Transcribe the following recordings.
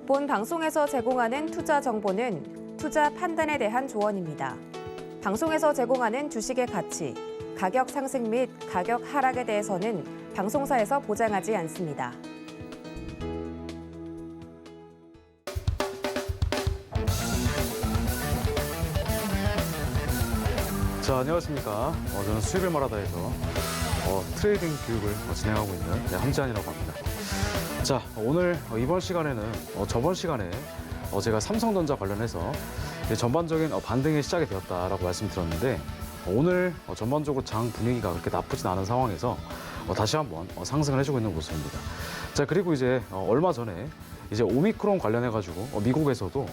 본 방송에서 제공하는 투자 정보는 투자 판단에 대한 조언입니다. 방송에서 제공하는 주식의 가치, 가격 상승 및 가격 하락에 대해서는 방송사에서 보장하지 않습니다. 자, 안녕하십니까. 저는 수익을 말하다에서 트레이딩 교육을 진행하고 있는 함지한이라고 합니다. 자, 오늘 이번 시간에는 저번 시간에 제가 삼성전자 관련해서 전반적인 반등이 시작이 되었다라고 말씀드렸는데 오늘 전반적으로 장 분위기가 그렇게 나쁘진 않은 상황에서 다시 한번 상승을 해주고 있는 모습입니다. 자, 그리고 이제 얼마 전에 이제 오미크론 관련해가지고 미국에서도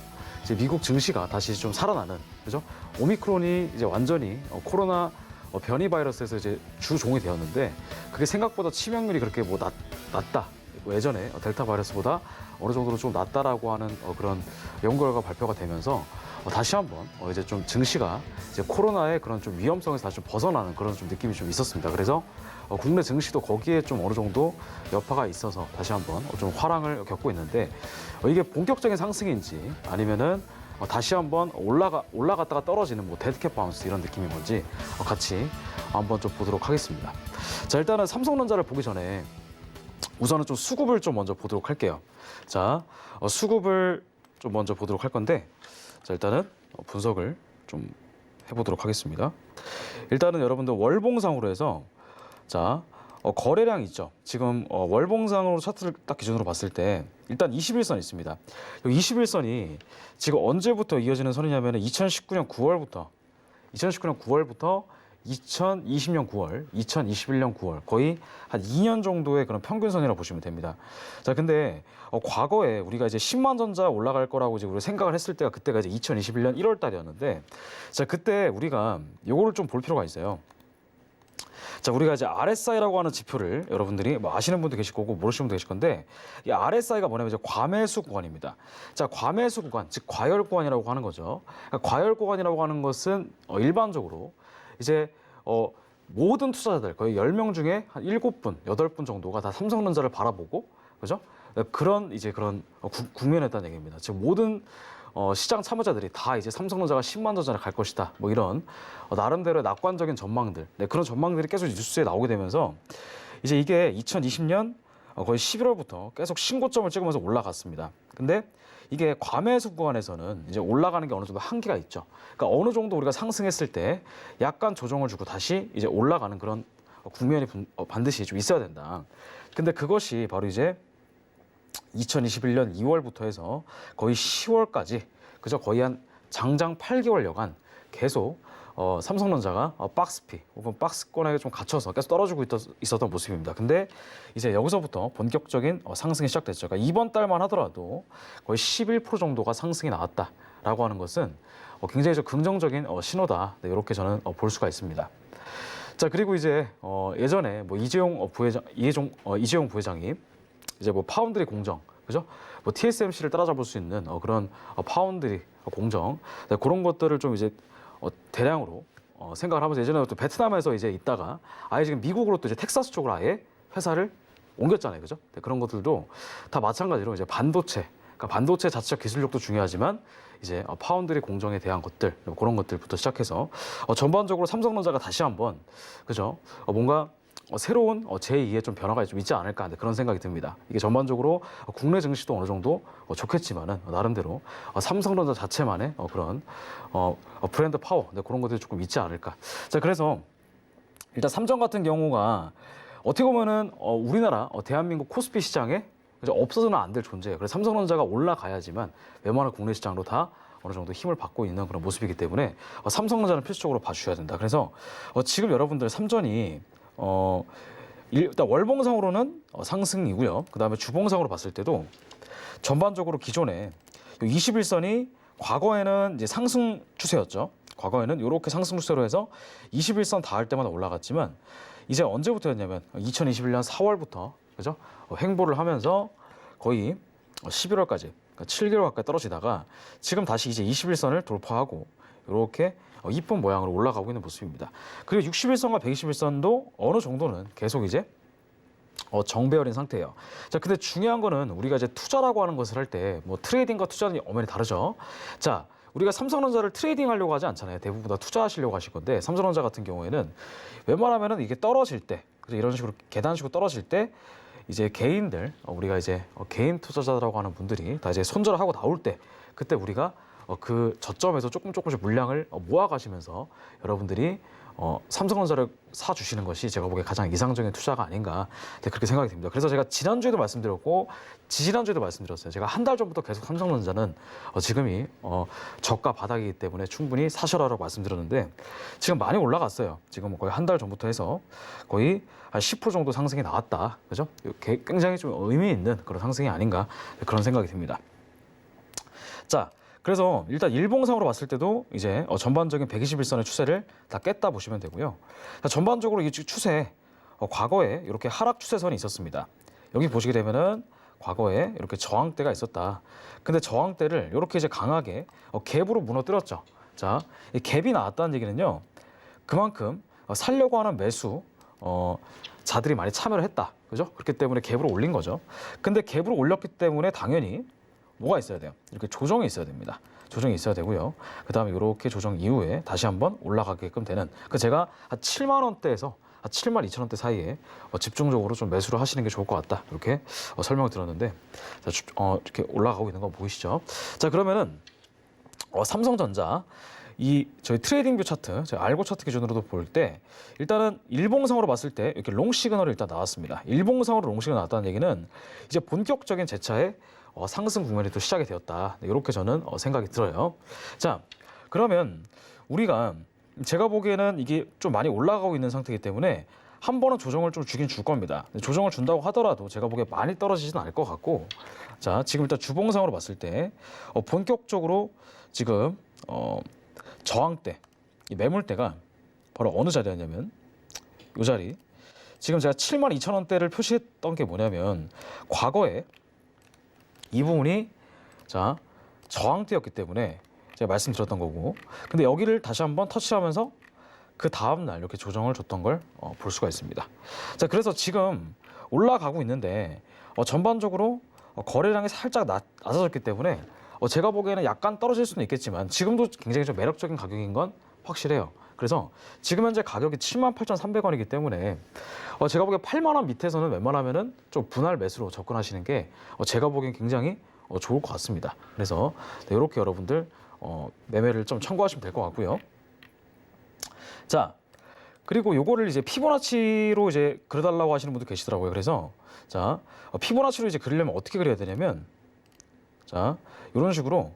이제 미국 증시가 다시 좀 살아나는, 그죠? 오미크론이 이제 완전히 코로나 변이 바이러스에서 이제 주종이 되었는데 그게 생각보다 치명률이 그렇게 낮다. 예전에 델타 바이러스보다 어느 정도로 좀 낮다라고 하는 그런 연구 결과 발표가 되면서 다시 한번 이제 좀 증시가 이제 코로나의 그런 좀 위험성에서 다시 좀 벗어나는 그런 좀 느낌이 좀 있었습니다. 그래서 국내 증시도 거기에 좀 어느 정도 여파가 있어서 다시 한번 좀 화랑을 겪고 있는데 이게 본격적인 상승인지 아니면은 다시 한번 올라갔다가 떨어지는 뭐 데드캣 바운스 이런 느낌인 건지 같이 한번 좀 보도록 하겠습니다. 자, 일단은 삼성전자를 보기 전에 우선은 좀 수급을 좀 먼저 보도록 할게요. 자, 수급을 좀 먼저 보도록 할 건데, 자, 일단은 분석을 좀 해보도록 하겠습니다. 일단은 여러분들 월봉상으로 해서, 자, 거래량 있죠. 지금 월봉상으로 차트를 딱 기준으로 봤을 때 일단 21선 있습니다. 이 21선이 지금 언제부터 이어지는 선이냐면 2019년 9월부터 2020년 9월, 2021년 9월 거의 한 2년 정도의 그런 평균선이라고 보시면 됩니다. 자, 근데 과거에 우리가 이제 10만 전자 올라갈 거라고 이제 우리가 생각을 했을 때가 그때가 이제 2021년 1월 달이었는데, 자, 그때 우리가 요거를 좀 볼 필요가 있어요. 자, 우리가 이제 RSI라고 하는 지표를 여러분들이 뭐 아시는 분도 계실 거고 모르시는 분도 계실 건데, 이 RSI가 뭐냐면 이제 과매수 구간입니다. 자, 과매수 구간, 즉 과열 구간이라고 하는 거죠. 그러니까 과열 구간이라고 하는 것은 일반적으로 이제 모든 투자자들 거의 10명 중에 한 7분, 8분 정도가 다 삼성전자를 바라보고, 그죠? 그런 이제 그런 국면에 있다는 얘기입니다. 지금 모든 시장 참여자들이 다 이제 삼성전자가 10만 전자를 갈 것이다. 뭐 이런 나름대로의 낙관적인 전망들, 그런 전망들이 계속 뉴스에 나오게 되면서 이제 이게 2020년 거의 11월부터 계속 신고점을 찍으면서 올라갔습니다. 근데 이게 과매수 구간에서는 이제 올라가는 게 어느 정도 한계가 있죠. 그러니까 어느 정도 우리가 상승했을 때 약간 조정을 주고 다시 이제 올라가는 그런 국면이 반드시 좀 있어야 된다. 근데 그것이 바로 이제 2021년 2월부터 해서 거의 10월까지, 그저 거의 한 장장 8개월여간 계속 삼성전자가 박스피 혹은 박스권에 좀 갇혀서 계속 떨어지고 있었던 모습입니다. 근데 이제 여기서부터 본격적인 상승이 시작됐죠. 그러니까 이번 달만 하더라도 거의 11% 정도가 상승이 나왔다라고 하는 것은 굉장히 좀 긍정적인 신호다. 네, 이렇게 저는 볼 수가 있습니다. 자, 그리고 이제 예전에 뭐 이재용 부회장이 이제 뭐 파운드리 공정, 그죠? 뭐 TSMC를 따라잡을 수 있는 그런 파운드리 공정, 네, 그런 것들을 좀 이제 대량으로 생각을 하면서 예전에 또 베트남에서 이제 있다가 아예 지금 미국으로 또 이제 텍사스 쪽으로 아예 회사를 옮겼잖아요, 그죠? 네, 그런 것들도 다 마찬가지로 이제 반도체, 그러니까 반도체 자체적 기술력도 중요하지만 이제 파운드리 공정에 대한 것들, 그런 것들부터 시작해서 전반적으로 삼성전자가 다시 한번, 그죠? 뭔가 새로운 제2의 좀 변화가 좀 있지 않을까, 그런 생각이 듭니다. 이게 전반적으로 국내 증시도 어느 정도 좋겠지만은 나름대로 삼성전자 자체만의 그런 브랜드 파워, 그런 것들이 조금 있지 않을까. 자, 그래서 일단 삼성 같은 경우가 어떻게 보면은 우리나라 대한민국 코스피 시장에 없어서는 안 될 존재예요. 그래서 삼성전자가 올라가야지만 웬만한 국내 시장으로 다 어느 정도 힘을 받고 있는 그런 모습이기 때문에 삼성전자는 필수적으로 봐주셔야 된다. 그래서 지금 여러분들 삼전이 일단 월봉상으로는 상승이고요. 그 다음에 주봉상으로 봤을 때도 전반적으로 기존에 21선이 과거에는 이제 상승 추세였죠. 과거에는 이렇게 상승 추세로 해서 21선 닿을 때마다 올라갔지만 이제 언제부터였냐면 2021년 4월부터, 그죠? 횡보를 하면서 거의 11월까지, 그러니까 7개월 가까이 떨어지다가 지금 다시 이제 21선을 돌파하고 이렇게 이쁜 모양으로 올라가고 있는 모습입니다. 그리고 61선과 121선도 어느 정도는 계속 이제 정배열인 상태예요. 자, 근데 중요한 거는 우리가 이제 투자라고 하는 것을 할 때 뭐 트레이딩과 투자는 엄연히 다르죠. 자, 우리가 삼성전자를 트레이딩 하려고 하지 않잖아요. 대부분 다 투자하시려고 하실 건데 삼성전자 같은 경우에는 웬만하면은 이게 떨어질 때 이런 식으로 계단식으로 떨어질 때 이제 개인들 우리가 이제 개인 투자자라고 하는 분들이 다 이제 손절을 하고 나올 때 그때 우리가 그 저점에서 조금씩 물량을 모아 가시면서 여러분들이 삼성전자를 사 주시는 것이 제가 보기에 가장 이상적인 투자가 아닌가 그렇게 생각이 듭니다. 그래서 제가 지난주에도 말씀드렸고 지지난주에도 말씀드렸어요. 제가 한 달 전부터 계속 삼성전자는 지금이 저가 바닥이기 때문에 충분히 사셔라라고 말씀드렸는데 지금 많이 올라갔어요. 지금 거의 한 달 전부터 해서 거의 한 10% 정도 상승이 나왔다. 그죠? 굉장히 좀 의미 있는 그런 상승이 아닌가 그런 생각이 듭니다. 자, 그래서 일단 일봉상으로 봤을 때도 이제 전반적인 121선의 추세를 다 깼다 보시면 되고요. 전반적으로 이 추세, 과거에 이렇게 하락 추세선이 있었습니다. 여기 보시게 되면은 과거에 이렇게 저항대가 있었다. 근데 저항대를 이렇게 이제 강하게 갭으로 무너뜨렸죠. 자, 이 갭이 나왔다는 얘기는요. 그만큼 살려고 하는 매수 자들이 많이 참여를 했다. 그죠? 그렇기 때문에 갭으로 올린 거죠. 근데 갭으로 올렸기 때문에 당연히 뭐가 있어야 돼요? 이렇게 조정이 있어야 됩니다. 조정이 있어야 되고요. 그다음에 이렇게 조정 이후에 다시 한번 올라가게끔 되는 제가 한 7만 원대에서 한 7만 2천 원대 사이에 집중적으로 좀 매수를 하시는 게 좋을 것 같다. 이렇게 설명을 드렸는데 자, 이렇게 올라가고 있는 거 보이시죠? 자, 그러면은 삼성전자 저희 트레이딩뷰 차트, 저희 알고 차트 기준으로도 볼 때 일단은 일봉상으로 봤을 때 이렇게 롱 시그널이 일단 나왔습니다. 일봉상으로 롱 시그널 나왔다는 얘기는 이제 본격적인 재차의 상승 국면이 또 시작이 되었다. 이렇게 저는 생각이 들어요. 자, 그러면 우리가 제가 보기에는 이게 좀 많이 올라가고 있는 상태이기 때문에 한 번은 조정을 좀 주긴 줄 겁니다. 조정을 준다고 하더라도 제가 보기에 많이 떨어지지는 않을 것 같고, 자, 지금 일단 주봉상으로 봤을 때 본격적으로 지금 저항대, 이 매물대가 바로 어느 자리였냐면 이 자리. 지금 제가 7만 2천 원대를 표시했던 게 뭐냐면 과거에 이 부분이 자 저항대였기 때문에 제가 말씀드렸던 거고, 근데 여기를 다시 한번 터치하면서 그 다음 날 이렇게 조정을 줬던 걸 볼 수가 있습니다. 자, 그래서 지금 올라가고 있는데 전반적으로 거래량이 살짝 낮아졌기 때문에 제가 보기에는 약간 떨어질 수는 있겠지만 지금도 굉장히 좀 매력적인 가격인 건 확실해요. 그래서 지금 현재 가격이 78,300원이기 때문에 제가 보기에 8만 원 밑에서는 웬만하면은 좀 분할 매수로 접근하시는 게 제가 보기엔 굉장히 좋을 것 같습니다. 그래서 이렇게 여러분들 매매를 좀 참고하시면 될 것 같고요. 자, 그리고 요거를 이제 피보나치로 이제 그려달라고 하시는 분도 계시더라고요. 그래서 자, 피보나치로 이제 그리려면 어떻게 그려야 되냐면 자, 이런 식으로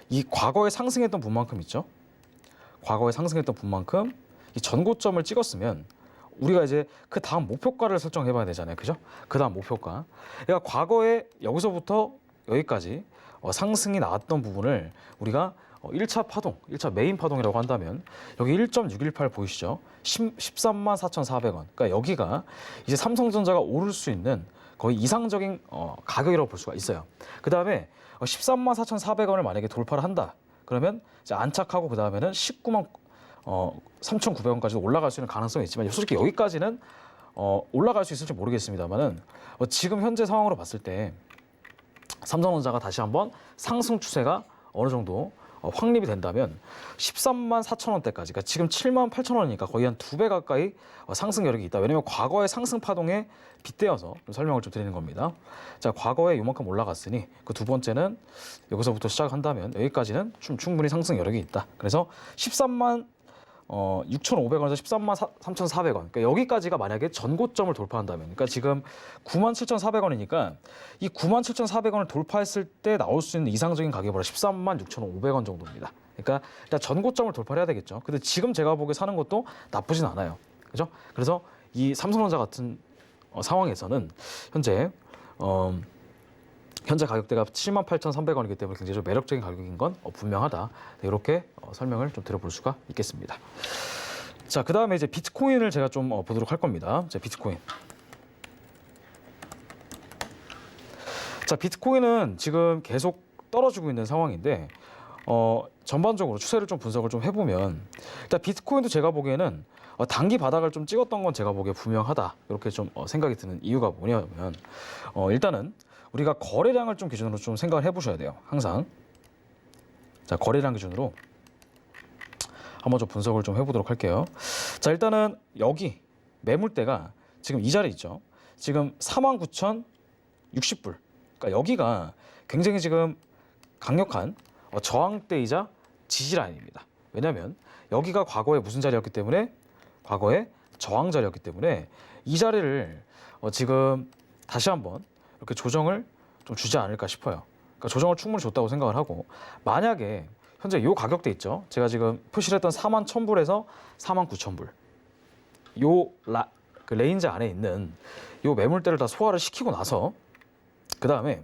이 과거에 상승했던 분만큼 있죠. 과거에 상승했던 분만큼 이 전고점을 찍었으면 우리가 이제 그 다음 목표가를 설정해 봐야 되잖아요. 그죠? 그 다음 목표가. 그러니까 과거에 여기서부터 여기까지 상승이 나왔던 부분을 우리가 1차 파동, 1차 메인 파동이라고 한다면 여기 1.618 보이시죠? 13만 4,400원. 그러니까 여기가 이제 삼성전자가 오를 수 있는 거의 이상적인 가격이라고 볼 수가 있어요. 그 다음에 13만 4,400원을 만약에 돌파를 한다. 그러면 이제 안착하고 그 다음에는 19만 3,900원까지도 올라갈 수 있는 가능성이 있지만 솔직히 여기까지는 올라갈 수 있을지 모르겠습니다만은 지금 현재 상황으로 봤을 때 삼성전자가 다시 한번 상승 추세가 어느 정도 확립이 된다면 13만 4천 원대까지, 그러니까 지금 7만 8천 원이니까 거의 한 2배 가까이 상승 여력이 있다. 왜냐하면 과거의 상승 파동에 빗대어서 좀 설명을 좀 드리는 겁니다. 자, 과거에 이만큼 올라갔으니 그 두 번째는 여기서부터 시작한다면 여기까지는 좀 충분히 상승 여력이 있다. 그래서 13만 6,500원에서 13만 3,400원. 그러니까 여기까지가 만약에 전고점을 돌파한다면, 그러니까 지금 97,400원이니까 이 97,400원을 돌파했을 때 나올 수 있는 이상적인 가격이 바로 13만 6,500원 정도입니다. 그러니까 일단 전고점을 돌파를 해야 되겠죠. 근데 지금 제가 보기에 사는 것도 나쁘진 않아요. 그죠? 그래서 이 삼성전자 같은 상황에서는 현재 가격대가 78,300원이기 때문에 굉장히 좀 매력적인 가격인 건 분명하다. 네, 이렇게 설명을 좀 드려볼 수가 있겠습니다. 자, 그 다음에 이제 비트코인을 제가 좀 보도록 할 겁니다. 자, 비트코인. 자, 비트코인은 지금 계속 떨어지고 있는 상황인데 전반적으로 추세를 좀 분석을 좀 해보면 일단 비트코인도 제가 보기에는 단기 바닥을 좀 찍었던 건 제가 보기에 분명하다. 이렇게 좀 생각이 드는 이유가 뭐냐면 일단은 우리가 거래량을 좀 기준으로 좀 생각을 해보셔야 돼요. 항상. 자, 거래량 기준으로 한번 좀 분석을 좀 해보도록 할게요. 자, 일단은 여기 매물대가 지금 이 자리 있죠. 지금 49,060불. 그러니까 여기가 굉장히 지금 강력한 저항대이자 지지라인입니다. 왜냐하면 여기가 과거에 무슨 자리였기 때문에 과거에 저항 자리였기 때문에 이 자리를 지금 다시 한번 이렇게 조정을 좀 주지 않을까 싶어요. 그러니까 조정을 충분히 줬다고 생각을 하고 만약에 현재 요 가격대 있죠. 제가 지금 표시를 했던 41,000불에서 49,000불 그 레인지 안에 있는 요 매물대를 다 소화를 시키고 나서 그 다음에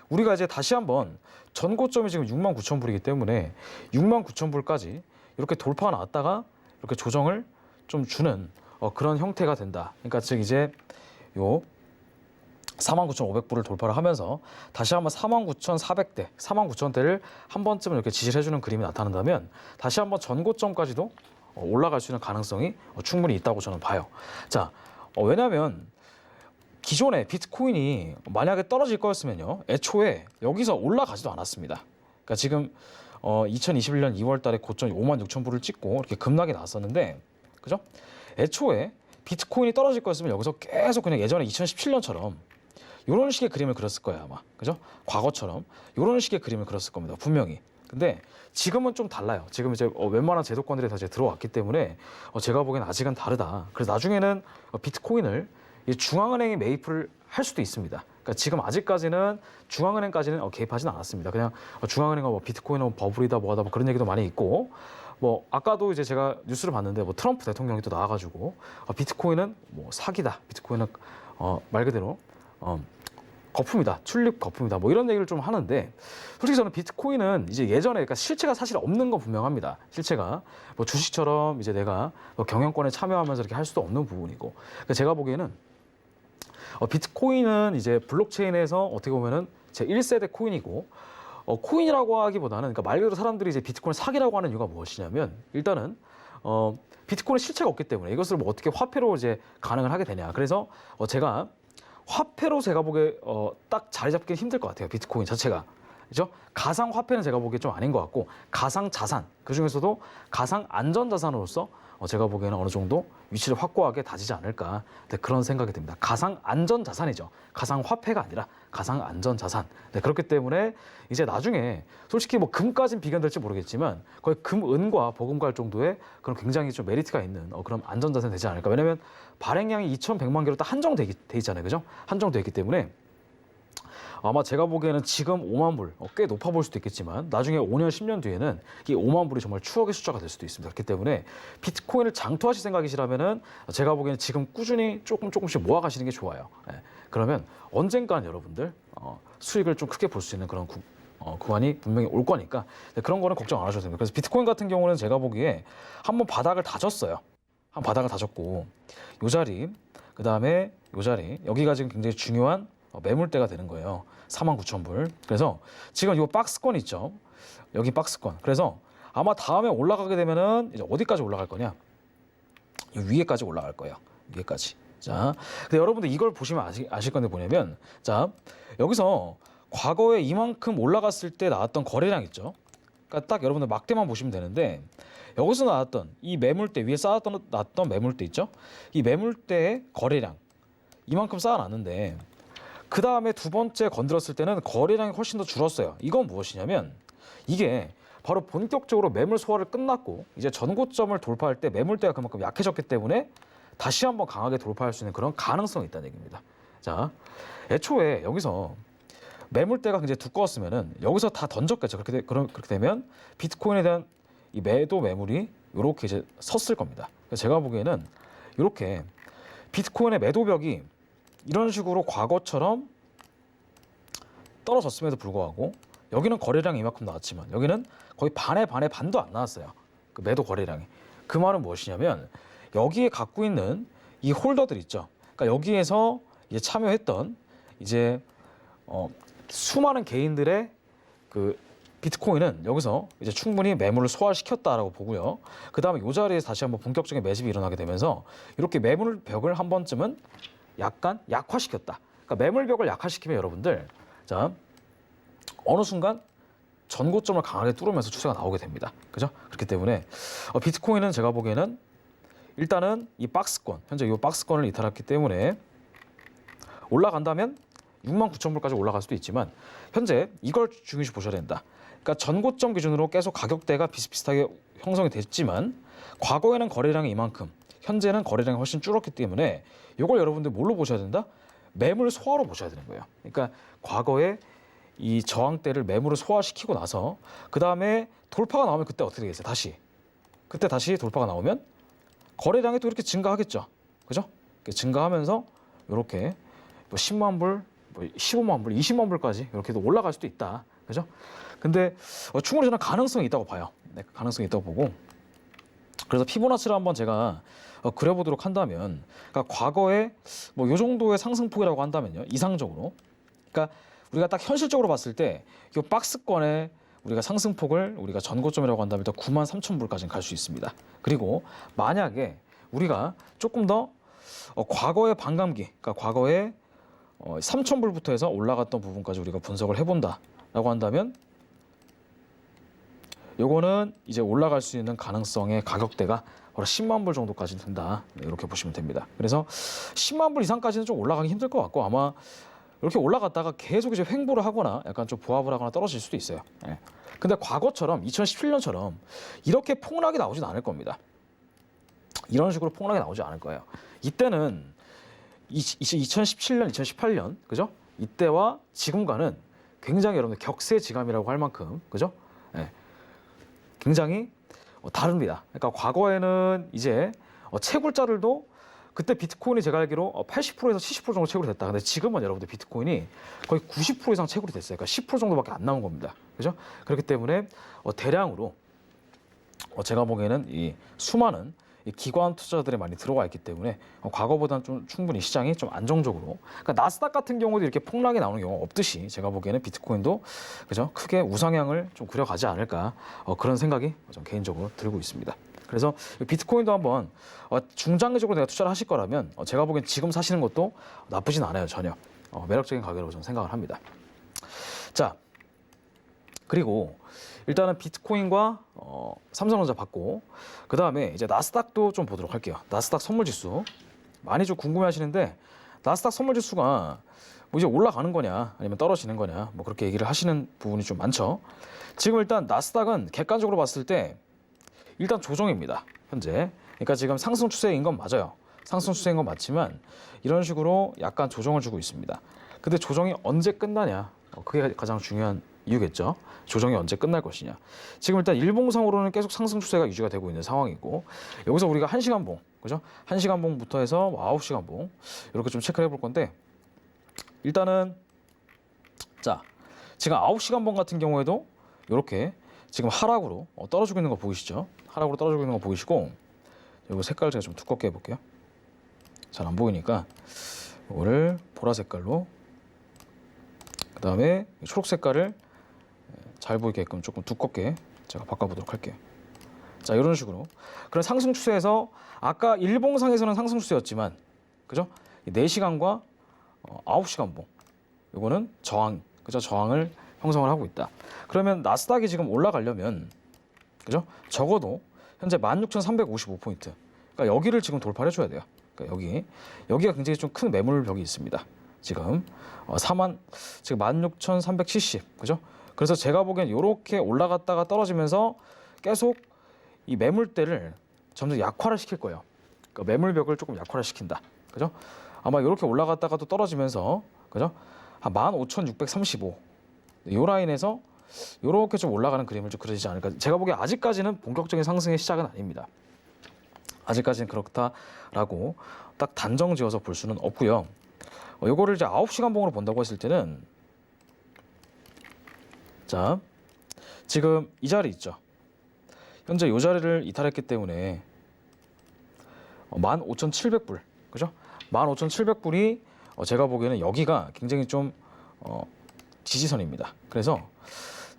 우리가 이제 다시 한번 전고점이 지금 69,000불이기 때문에 69,000불까지 이렇게 돌파가 나왔다가 이렇게 조정을 좀 주는 그런 형태가 된다. 그러니까 즉 이제 요 49,500불을 돌파를 하면서 다시 한번 49,400대, 49,000대를 한 번쯤은 이렇게 지지를 해주는 그림이 나타난다면 다시 한번 전고점까지도 올라갈 수 있는 가능성이 충분히 있다고 저는 봐요. 자, 왜냐하면 기존에 비트코인이 만약에 떨어질 거였으면요, 애초에 여기서 올라가지도 않았습니다. 그러니까 지금 2021년 2월 달에 고점 56,000불을 찍고 이렇게 급락이 나왔었는데, 그죠? 애초에 비트코인이 떨어질 거였으면 여기서 계속 그냥 예전에 2017년처럼 이런 식의 그림을 그렸을 거예요, 아마. 그죠? 과거처럼 이런 식의 그림을 그렸을 겁니다, 분명히. 근데 지금은 좀 달라요. 지금 이제 웬만한 제도권들이 다 이제 들어왔기 때문에 제가 보기엔 아직은 다르다. 그래서 나중에는 비트코인을 중앙은행이 매입을 할 수도 있습니다. 그러니까 지금 아직까지는 중앙은행까지는 개입하지는 않았습니다. 그냥 중앙은행은 뭐 비트코인은 버블이다 뭐하다 뭐 그런 얘기도 많이 있고, 뭐 아까도 이제 제가 뉴스를 봤는데 뭐 트럼프 대통령이 또 나와가지고 비트코인은 뭐 사기다. 비트코인은 말 그대로 거품이다, 튤립 거품이다, 뭐 이런 얘기를 좀 하는데, 솔직히 저는 비트코인은 이제 예전에 그러니까 실체가 사실 없는 건 분명합니다. 실체가 뭐 주식처럼 이제 내가 뭐 경영권에 참여하면서 이렇게 할 수도 없는 부분이고, 그러니까 제가 보기에는 비트코인은 이제 블록체인에서 어떻게 보면은 제 1세대 코인이고, 코인이라고 하기보다는 그러니까 말 그대로 사람들이 이제 비트코인 사기라고 하는 이유가 무엇이냐면, 일단은 비트코인 실체가 없기 때문에 이것을 뭐 어떻게 화폐로 이제 가능을 하게 되냐. 그래서 제가 화폐로 제가 보기에 딱 자리 잡기는 힘들 것 같아요, 비트코인 자체가. 그죠? 가상 화폐는 제가 보기에 좀 아닌 것 같고, 가상 자산, 그 중에서도 가상 안전 자산으로서 제가 보기에는 어느 정도 위치를 확고하게 다지지 않을까, 네, 그런 생각이 듭니다. 가상 안전 자산이죠. 가상 화폐가 아니라 가상 안전 자산. 네, 그렇기 때문에 이제 나중에 솔직히 뭐 금까진 비견될지 모르겠지만 거의 금, 은과 버금갈 정도의 그런 굉장히 좀 메리트가 있는 그런 안전 자산이 되지 않을까. 왜냐하면 발행량이 2,100만 개로 딱 한정돼 있잖아요, 그죠? 한정돼 있기 때문에 아마 제가 보기에는 지금 5만 불, 꽤 높아 보일 수도 있겠지만 나중에 5년, 10년 뒤에는 이 5만 불이 정말 추억의 숫자가 될 수도 있습니다. 그렇기 때문에 비트코인을 장투하실 생각이시라면은 제가 보기에는 지금 꾸준히 조금씩 모아가시는 게 좋아요. 예. 그러면 언젠가는 여러분들 수익을 좀 크게 볼 수 있는 그런 구간이 분명히 올 거니까 그런 거는 걱정 안 하셔도 됩니다. 그래서 비트코인 같은 경우는 제가 보기에 한번 바닥을 다졌어요. 한 바닥을 다졌고 요 자리, 그 다음에 요 자리, 여기가 지금 굉장히 중요한 매물대가 되는 거예요. 49,000불. 그래서 지금 이 박스권 있죠. 여기 박스권. 그래서 아마 다음에 올라가게 되면은 이제 어디까지 올라갈 거냐? 이 위에까지 올라갈 거예요. 위에까지. 자, 근데 여러분들 이걸 보시면 아실 건데 뭐냐면, 자, 여기서 과거에 이만큼 올라갔을 때 나왔던 거래량 있죠. 그러니까 딱 여러분들 막대만 보시면 되는데, 여기서 나왔던 이 매물대 위에 쌓았던 매물대 있죠. 이 매물대의 거래량 이만큼 쌓아놨는데. 그 다음에 두 번째 건드렸을 때는 거래량이 훨씬 더 줄었어요. 이건 무엇이냐면 이게 바로 본격적으로 매물 소화를 끝났고 이제 전고점을 돌파할 때 매물대가 그만큼 약해졌기 때문에 다시 한번 강하게 돌파할 수 있는 그런 가능성이 있다는 얘기입니다. 자, 애초에 여기서 매물대가 굉장히 두꺼웠으면은 여기서 다 던졌겠죠. 그렇게 되면 비트코인에 대한 이 매도 매물이 이렇게 이제 섰을 겁니다. 제가 보기에는 이렇게 비트코인의 매도벽이 이런 식으로 과거처럼 떨어졌음에도 불구하고 여기는 거래량이 이만큼 나왔지만 여기는 거의 반의 반도 안 나왔어요. 그 매도 거래량이. 그 말은 무엇이냐면 여기에 갖고 있는 이 홀더들 있죠. 그러니까 여기에서 이제 참여했던 이제 수많은 개인들의 그 비트코인은 여기서 이제 충분히 매물을 소화시켰다라고 보고요. 그 다음에 이 자리에서 다시 한번 본격적인 매집이 일어나게 되면서 이렇게 매물벽을 한 번쯤은 약간 약화시켰다. 그러니까 매물벽을 약화시키면 여러분들 자 어느 순간 전고점을 강하게 뚫으면서 추세가 나오게 됩니다. 그죠? 그렇기 때문에 비트코인은 제가 보기에는 일단은 이 박스권, 현재 이 박스권을 이탈했기 때문에 올라간다면 69,000불까지 올라갈 수도 있지만 현재 이걸 중요시 보셔야 된다. 그러니까 전고점 기준으로 계속 가격대가 비슷비슷하게 형성이 됐지만 과거에는 거래량이 이만큼, 현재는 거래량이 훨씬 줄었기 때문에 이걸 여러분들 뭘로 보셔야 된다? 매물 소화로 보셔야 되는 거예요. 그러니까 과거에 이 저항대를 매물을 소화시키고 나서 그 다음에 돌파가 나오면 그때 어떻게 되겠어요? 그때 다시 돌파가 나오면 거래량이 또 이렇게 증가하겠죠. 그죠? 증가하면서 이렇게 뭐 10만 불, 뭐 15만 불, 20만 불까지 이렇게도 올라갈 수도 있다. 그죠? 근데 충분히 저는 가능성이 있다고 봐요. 네, 가능성이 있다고 보고. 그래서 피보나치를 한번 제가 그려보도록 한다면, 그러니까 과거에 뭐 요 정도의 상승폭이라고 한다면요, 이상적으로. 그러니까 우리가 딱 현실적으로 봤을 때 이 박스권의 우리가 상승폭을 우리가 전고점이라고 한다면 93,000불까지는 갈 수 있습니다. 그리고 만약에 우리가 조금 더 과거의 반감기, 그러니까 과거에 3,000불부터 해서 올라갔던 부분까지 우리가 분석을 해본다라고 한다면 요거는 이제 올라갈 수 있는 가능성의 가격대가 바로 10만 불 정도까지 된다. 네, 이렇게 보시면 됩니다. 그래서 10만 불 이상까지는 좀 올라가기 힘들 것 같고 아마 이렇게 올라갔다가 계속 이제 횡보를 하거나 약간 좀 보합을 하거나 떨어질 수도 있어요. 예. 근데 과거처럼 2017년처럼 이렇게 폭락이 나오진 않을 겁니다. 이런 식으로 폭락이 나오지 않을 거예요. 이때는 2017년, 2018년, 그죠? 이때와 지금과는 굉장히 여러분들 격세지감이라고 할 만큼, 그죠? 예. 굉장히 다릅니다. 그러니까 과거에는 이제 채굴자들도 그때 비트코인이 제가 알기로 80%에서 70% 정도 채굴이 됐다. 근데 지금은 여러분들 비트코인이 거의 90% 이상 채굴이 됐어요. 그러니까 10% 정도밖에 안 나온 겁니다. 그죠? 그렇기 때문에 대량으로 제가 보기에는 이 수많은 이 기관 투자자들이 많이 들어와 있기 때문에 과거보다는 좀 충분히 시장이 좀 안정적으로, 그러니까 나스닥 같은 경우도 이렇게 폭락이 나오는 경우가 없듯이 제가 보기에는 비트코인도 그죠? 크게 우상향을 좀 그려가지 않을까 그런 생각이 좀 개인적으로 들고 있습니다. 그래서 비트코인도 한번 중장기적으로 내가 투자를 하실 거라면 제가 보기엔 지금 사시는 것도 나쁘진 않아요. 전혀 매력적인 가격으로 저는 생각을 합니다. 자, 그리고 일단은 비트코인과 삼성전자 받고 그 다음에 이제 나스닥도 좀 보도록 할게요. 나스닥 선물지수 많이 좀 궁금해하시는데 나스닥 선물지수가 뭐 이제 올라가는 거냐 아니면 떨어지는 거냐 뭐 그렇게 얘기를 하시는 부분이 좀 많죠. 지금 일단 나스닥은 객관적으로 봤을 때 일단 조정입니다. 현재. 그러니까 지금 상승 추세인 건 맞아요. 상승 추세인 건 맞지만 이런 식으로 약간 조정을 주고 있습니다. 근데 조정이 언제 끝나냐? 그게 가장 중요한 이유겠죠. 조정이 언제 끝날 것이냐. 지금 일단 일봉상으로는 계속 상승 추세가 유지가 되고 있는 상황이고 여기서 우리가 1시간봉, 그죠? 1시간봉부터 해서 9시간봉 이렇게 좀 체크를 해볼 건데 일단은 자, 지금 9시간봉 같은 경우에도 이렇게 지금 하락으로 떨어지고 있는 거 보이시죠? 하락으로 떨어지고 있는 거 보이시고 이거 색깔 제가 좀 두껍게 해볼게요. 잘 안 보이니까 이거를 보라 색깔로 그 다음에 초록 색깔을 잘 보이게끔 조금 두껍게 제가 바꿔보도록 할게요. 자, 이런 식으로 그런 상승 추세에서 아까 일봉상에서는 상승 추세였지만 그죠? 4시간과 9시간봉 이거는 저항, 그죠? 저항을 형성을 하고 있다. 그러면 나스닥이 지금 올라가려면 그죠? 적어도 현재 16,355포인트. 그러니까 여기를 지금 돌파를 해줘야 돼요. 그러니까 여기가 굉장히 좀 큰 매물벽이 있습니다. 지금 지금 16,370, 그죠? 그래서 제가 보기엔 이렇게 올라갔다가 떨어지면서 계속 이 매물대를 점점 약화를 시킬 거예요. 그러니까 매물벽을 조금 약화를 시킨다, 그죠? 아마 이렇게 올라갔다가 또 떨어지면서, 그죠? 한 15,635. 이 라인에서 이렇게 좀 올라가는 그림을 좀 그려지지 않을까. 제가 보기에 아직까지는 본격적인 상승의 시작은 아닙니다. 아직까지는 그렇다라고 딱 단정 지어서 볼 수는 없고요. 이거를 이제 9시간 봉으로 본다고 했을 때는 자, 지금 이 자리 있죠. 현재 이 자리를 이탈했기 때문에 15,700불, 그죠? 15,700불이 제가 보기에는 여기가 굉장히 좀 지지선입니다. 그래서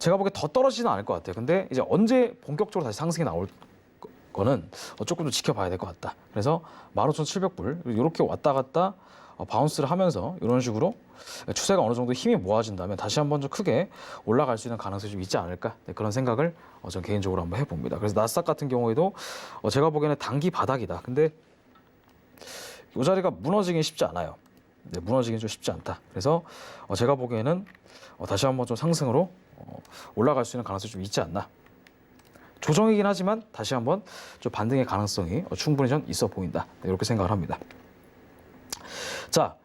제가 보기에 더 떨어지지는 않을 것 같아요. 근데 이제 언제 본격적으로 다시 상승이 나올 거는 조금 더 지켜봐야 될 것 같다. 그래서 15,700불 이렇게 왔다 갔다 바운스를 하면서 이런 식으로 추세가 어느 정도 힘이 모아진다면 다시 한번 좀 크게 올라갈 수 있는 가능성이 좀 있지 않을까, 네, 그런 생각을 전 개인적으로 한번 해봅니다. 그래서 나스닥 같은 경우에도 제가 보기에는 단기 바닥이다. 근데 이 자리가 무너지긴 쉽지 않아요. 네, 무너지긴 좀 쉽지 않다. 그래서 제가 보기에는 다시 한번 좀 상승으로 올라갈 수 있는 가능성이 좀 있지 않나. 조정이긴 하지만 다시 한번 좀 반등의 가능성이 충분히 좀 있어 보인다. 네, 이렇게 생각을 합니다. 자,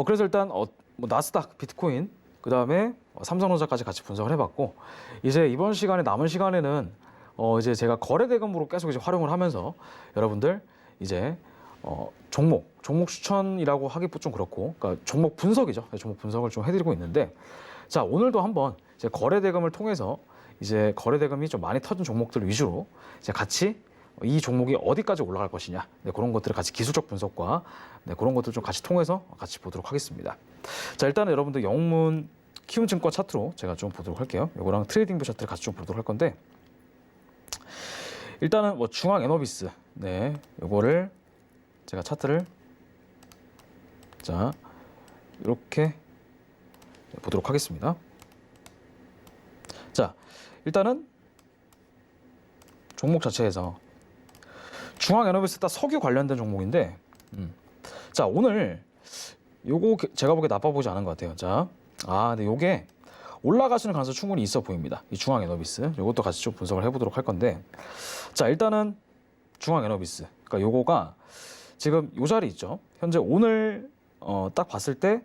그래서 일단 뭐 나스닥, 비트코인, 그 다음에 삼성전자까지 같이 분석을 해봤고, 이제 이번 시간에 남은 시간에는 이제 제가 거래 대금으로 계속 이제 활용을 하면서 여러분들 이제 종목 추천이라고 하기 좀 그렇고, 그러니까 종목 분석이죠. 종목 분석을 좀 해드리고 있는데, 자, 오늘도 한번 이제 거래 대금을 통해서 이제 거래 대금이 좀 많이 터진 종목들 위주로 이제 같이 이 종목이 어디까지 올라갈 것이냐, 네, 그런 것들을 같이 기술적 분석과 네, 그런 것들 좀 같이 통해서 같이 보도록 하겠습니다. 자, 일단은 여러분들 영문 키움증권 차트로 제가 좀 보도록 할게요. 이거랑 트레이딩뷰 차트를 같이 좀 보도록 할 건데, 일단은 뭐 중앙 에너비스, 네, 요거를 제가 차트를 자 이렇게 보도록 하겠습니다. 자, 일단은 종목 자체에서 중앙 에너비스 딱 석유 관련된 종목인데, 자, 오늘 요거 제가 보기에 나빠 보이지 않은 것 같아요. 자, 근데 요게 올라가시는 가능성이 충분히 있어 보입니다. 이 중앙 에너비스, 요것도 같이 좀 분석을 해보도록 할 건데, 자, 일단은 중앙 에너비스, 그러니까 요거가 지금 요 자리 있죠. 현재 오늘 딱 봤을 때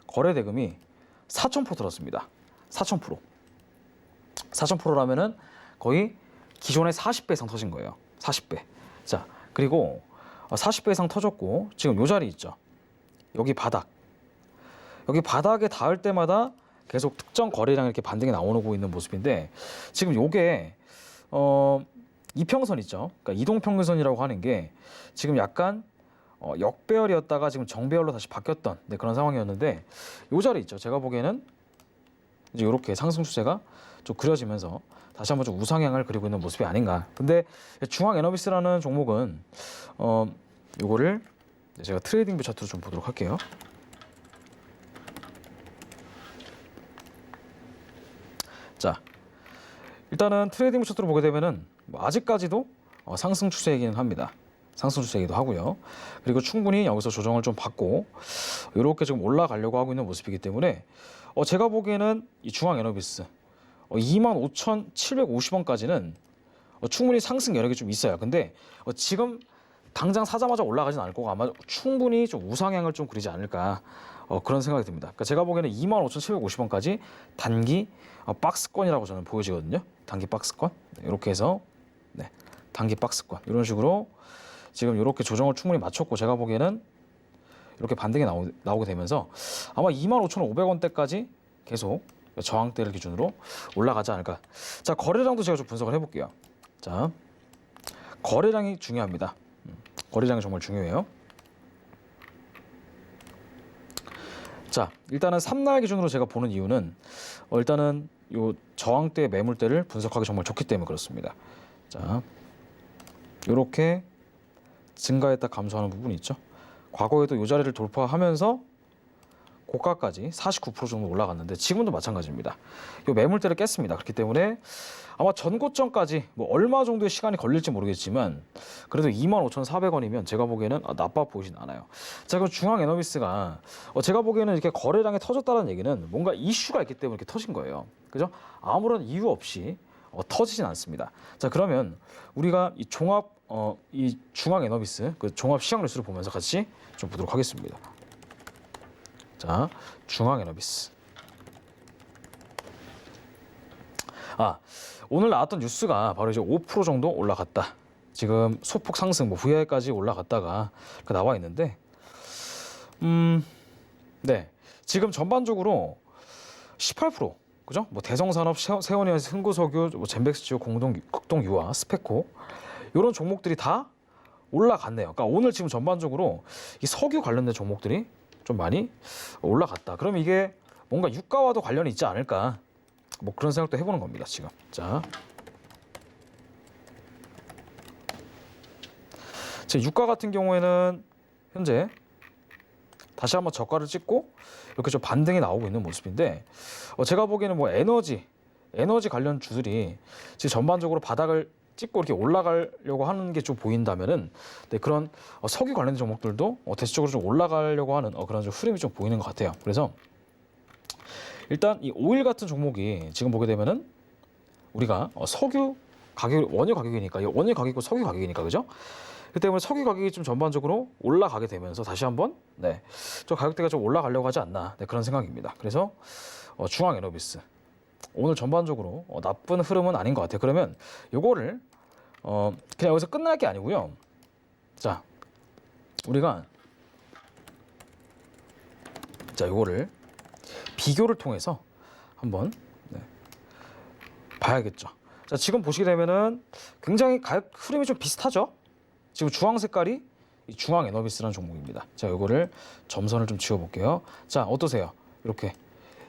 거래 대금이 4,000% 들었습니다. 4,000%. 4,000%라면은 거의 기존의 40배 이상 터진 거예요. 40배. 자, 그리고 40배 이상 터졌고, 지금 요 자리 있죠. 여기 바닥. 여기 바닥에 닿을 때마다 계속 특정 거래량 이렇게 반등이 나오고 있는 모습인데, 지금 요게 이평선 있죠. 그러니까 이동평균선이라고 하는 게 지금 약간 역배열이었다가 지금 정배열로 다시 바뀌었던, 네, 그런 상황이었는데, 요 자리 있죠. 제가 보기에는 이제 이렇게 상승 추세가 좀 그려지면서 다시 한번 좀 우상향을 그리고 있는 모습이 아닌가. 근데 중앙 에너비스라는 종목은 요거를 제가 트레이딩뷰 차트로 좀 보도록 할게요. 자, 일단은 트레이딩 차트로 보게 되면은 뭐 아직까지도 상승 추세이기는 합니다. 상승 추세이기도 하고요. 그리고 충분히 여기서 조정을 좀 받고 이렇게 지금 올라가려고 하고 있는 모습이기 때문에 제가 보기에는 이 중앙 에너비스 25,750원까지는 충분히 상승 여력이 좀 있어요. 근데 지금 당장 사자마자 올라가진 않을 거고 아마 충분히 좀 우상향을 좀 그리지 않을까, 그런 생각이 듭니다. 그러니까 제가 보기에는 25,750원까지 단기 박스권이라고 저는 보여지거든요. 단기 박스권. 네, 이렇게 해서 네, 단기 박스권 이런 식으로 지금 이렇게 조정을 충분히 마쳤고, 제가 보기에는 이렇게 반등이 나오게 되면서 아마 25,500원대까지 계속 저항대를 기준으로 올라가지 않을까. 자, 거래량도 제가 좀 분석을 해볼게요. 자, 거래량이 중요합니다. 거래량이 정말 중요해요. 자, 일단은 3날 기준으로 제가 보는 이유는 일단은 요 저항대 매물대를 분석하기 정말 좋기 때문에 그렇습니다. 자, 요렇게 증가했다 감소하는 부분이 있죠. 과거에도 요 자리를 돌파하면서 고가까지 49% 정도 올라갔는데 지금도 마찬가지입니다. 요 매물대를 깼습니다. 그렇기 때문에 아마 전고점까지 뭐 얼마 정도의 시간이 걸릴지 모르겠지만 그래도 25,400원이면 제가 보기에는 나빠 보이진 않아요. 자, 그럼 중앙 에너비스가 제가 보기에는 이렇게 거래량이 터졌다는 얘기는 뭔가 이슈가 있기 때문에 이렇게 터진 거예요. 그죠? 아무런 이유 없이 터지진 않습니다. 자, 그러면 우리가 이 이 중앙 에너비스 그 종합 시장 뉴스를 보면서 같이 좀 보도록 하겠습니다. 자, 중앙 에너비스. 오늘 나왔던 뉴스가 바로 이제 5% 정도 올라갔다. 지금 소폭 상승, 뭐 VI까지 올라갔다가 나와 있는데, 네, 지금 전반적으로 18%, 그죠? 뭐 대성산업, 세원이언, 흥구석유, 뭐 젠백스지오, 극동유화, 스페코 이런 종목들이 다 올라갔네요. 그러니까 오늘 지금 전반적으로 이 석유 관련된 종목들이 좀 많이 올라갔다. 그럼 이게 뭔가 유가와도 관련이 있지 않을까? 뭐 그런 생각도 해보는 겁니다. 지금. 자, 제 유가 같은 경우에는 현재 다시 한번 저가를 찍고 이렇게 좀 반등이 나오고 있는 모습인데 제가 보기에는 뭐 에너지 관련 주들이 지금 전반적으로 바닥을 찍고 이렇게 올라가려고 하는 게 좀 보인다면은 네, 그런 석유 관련된 종목들도 대체적으로 좀 올라가려고 하는 그런 좀 흐름이 좀 보이는 것 같아요. 그래서 일단 이 오일 같은 종목이 지금 보게 되면은 우리가 석유 가격, 원유 가격이니까 이 원유 가격이고 석유 가격이니까 그죠? 그 때문에 석유 가격이 좀 전반적으로 올라가게 되면서 다시 한번 저 가격대가 좀 올라가려고 하지 않나 그런 생각입니다. 그래서 중앙에너비스 오늘 전반적으로 나쁜 흐름은 아닌 것 같아요. 그러면 요거를 그냥 여기서 끝날 게 아니고요. 자, 우리가 요거를 비교를 통해서 한번 봐야겠죠. 자, 지금 보시게 되면은 굉장히 가격 흐름이 좀 비슷하죠. 지금 주황 색깔이 이 중앙에너비스라는 종목입니다. 자, 요거를 점선을 좀 지워볼게요. 자, 어떠세요? 이렇게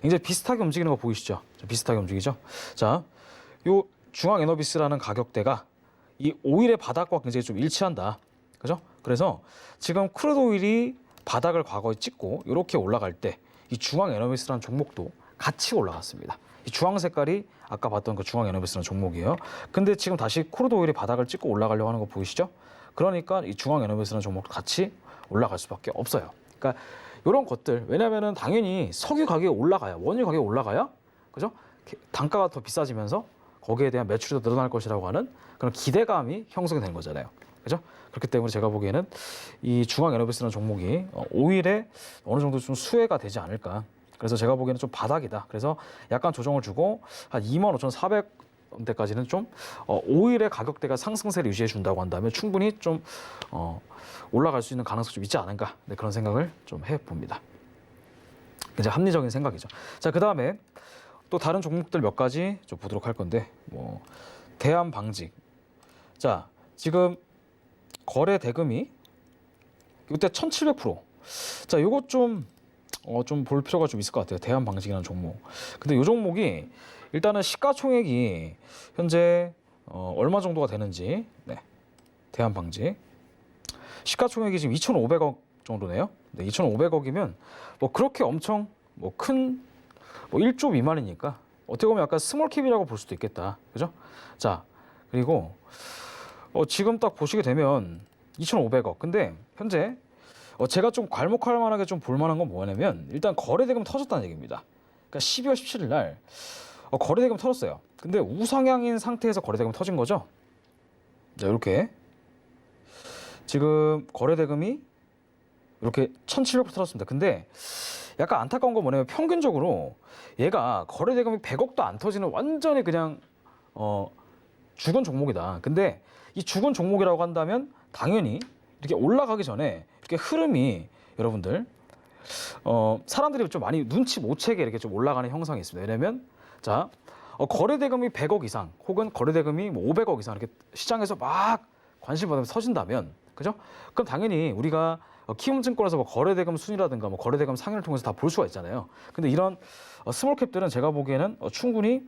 굉장히 비슷하게 움직이는 거 보이시죠? 비슷하게 움직이죠? 자, 요 중앙에너비스라는 가격대가 이 오일의 바닥과 굉장히 좀 일치한다. 그죠? 그래서 지금 크루드 오일이 바닥을 과거에 찍고 이렇게 올라갈 때 이 중앙에너비스라는 종목도 같이 올라갔습니다. 이 주황 색깔이 아까 봤던 그 중앙에너비스라는 종목이에요. 근데 지금 다시 크루드 오일이 바닥을 찍고 올라가려고 하는 거 보이시죠? 그러니까 이 중앙에너비스라는 종목도 같이 올라갈 수밖에 없어요. 그러니까 이런 것들, 왜냐면은 당연히 석유 가격이 올라가야, 원유 가격이 올라가야, 그죠? 단가가 더 비싸지면서 거기에 대한 매출이 더 늘어날 것이라고 하는 그런 기대감이 형성이 되는 거잖아요. 그죠? 그렇기 때문에 제가 보기에는 이 중앙에너비스라는 종목이 오일에 어느 정도 좀 수혜가 되지 않을까. 그래서 제가 보기에는 좀 바닥이다. 그래서 약간 조정을 주고 한 25,400원대까지는 좀 오일의 가격대가 상승세를 유지해 준다고 한다면 충분히 좀 올라갈 수 있는 가능성이 좀 있지 않은가. 네, 그런 생각을 좀 해봅니다. 이제 합리적인 생각이죠. 자, 그 다음에 또 다른 종목들 몇 가지 좀 보도록 할 건데, 뭐 대한방직. 자, 지금 거래 대금이 이때 1,700%. 자, 요거 좀 볼 필요가 좀 있을 것 같아요. 대한방직이라는 종목. 근데 이 종목이 일단은 시가총액이 현재 얼마 정도가 되는지. 네, 대한방직 시가총액이 지금 2,500억 정도네요. 네, 2,500억이면 뭐 그렇게 엄청 뭐 큰 뭐 1조 미만이니까 어떻게 보면 약간 스몰캡이라고 볼 수도 있겠다. 그죠? 자, 그리고 지금 딱 보시게 되면 2,500억. 근데 현재 제가 좀 괄목할 만하게 좀 볼만한 건 뭐냐면 일단 거래대금 터졌다는 얘기입니다. 그러니까 12월 17일 날 거래대금 터졌어요. 근데 우상향인 상태에서 거래대금 터진 거죠. 자, 이렇게 지금 거래대금이 이렇게 1,700% 터졌습니다. 근데 약간 안타까운 건 뭐냐면 평균적으로 얘가 거래대금이 100억도 안 터지는 완전히 그냥 죽은 종목이다. 근데 이 죽은 종목이라고 한다면 당연히 이렇게 올라가기 전에 이렇게 흐름이 여러분들 사람들이 좀 많이 눈치 못 채게 이렇게 좀 올라가는 형상이 있습니다. 왜냐면 자, 거래대금이 100억 이상 혹은 거래대금이 뭐 500억 이상 이렇게 시장에서 막 관심 받으면서 터진다면, 그죠? 그럼 당연히 우리가 키움증권에서 뭐 거래대금 순이라든가 뭐 거래대금 상위를 통해서 다 볼 수가 있잖아요. 근데 이런 스몰캡들은 제가 보기에는 충분히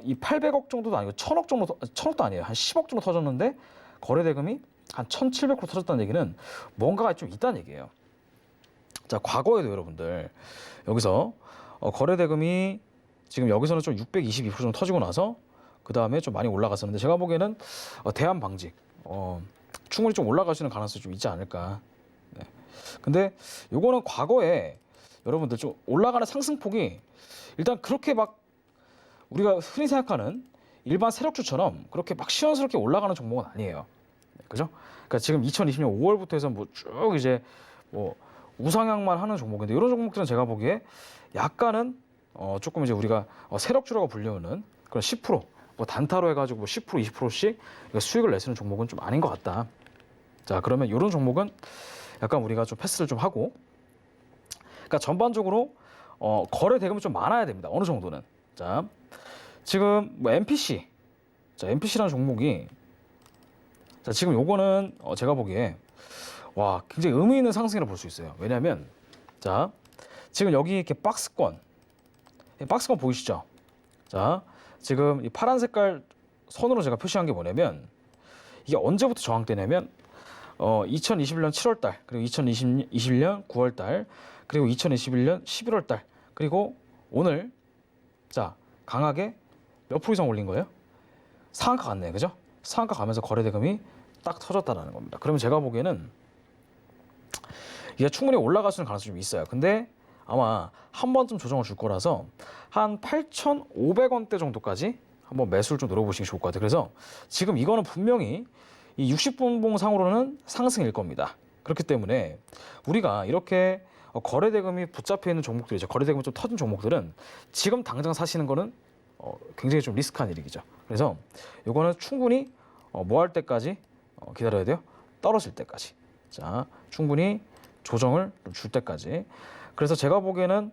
이 800억 정도도 아니고 1,000억 정도, 1,000억도 아니에요. 한 10억 정도 터졌는데 거래대금이 한 1,700% 터졌다는 얘기는 뭔가가 좀 있다는 얘기예요. 자, 과거에도 여러분들 여기서 거래대금이 지금 여기서는 좀 622% 정도 터지고 나서 그 다음에 좀 많이 올라갔었는데 제가 보기에는 대한방직 충분히 좀 올라갈 수 있는 가능성이 좀 있지 않을까. 네. 근데 요거는 과거에 여러분들 좀 올라가는 상승폭이 일단 그렇게 막 우리가 흔히 생각하는 일반 세력주처럼 그렇게 막 시원스럽게 올라가는 종목은 아니에요. 그죠? 그러니까 지금 2020년 5월부터 해서 뭐 쭉 이제 뭐 우상향만 하는 종목인데 이런 종목들은 제가 보기에 약간은 조금 이제 우리가 세력주라고 불리우는 그런 10%, 뭐 단타로 해가지고 뭐 10%, 20%씩 수익을 내쓰는 종목은 좀 아닌 것 같다. 자, 그러면 이런 종목은 약간 우리가 좀 패스를 좀 하고, 그러니까 전반적으로 거래 대금이 좀 많아야 됩니다. 어느 정도는. 자, 지금 뭐 MPC, 자, MPC라는 종목이 자, 지금 요거는 제가 보기에 와, 굉장히 의미 있는 상승이라고 볼 수 있어요. 왜냐하면 자, 지금 여기 이렇게 박스권 보이시죠? 자, 지금 이 파란 색깔 선으로 제가 표시한 게 뭐냐면 이게 언제부터 저항되냐면 2021년 7월 달, 그리고 2021년 9월 달, 그리고 2021년 11월 달, 그리고 오늘 자, 강하게 몇 프로 이상 올린 거예요? 상한가 갔네요. 그죠? 상한가 가면서 거래대금이 딱 터졌다라는 겁니다. 그러면 제가 보기에는 이게 충분히 올라갈 수 있는 가능성이 좀 있어요. 근데 아마 한 번쯤 조정을 줄 거라서 한 8,500원대 정도까지 한번 매수를 좀 노려보시는 게 좋을 것 같아요. 그래서 지금 이거는 분명히 이 60분봉 상으로는 상승일 겁니다. 그렇기 때문에 우리가 이렇게 거래대금이 붙잡혀 있는 종목들이죠. 거래대금이 좀 터진 종목들은 지금 당장 사시는 거는 굉장히 좀 리스크한 일이죠. 그래서 이거는 충분히 뭐 할 때까지 기다려야 돼요? 떨어질 때까지. 자, 충분히 조정을 좀 줄 때까지. 그래서 제가 보기에는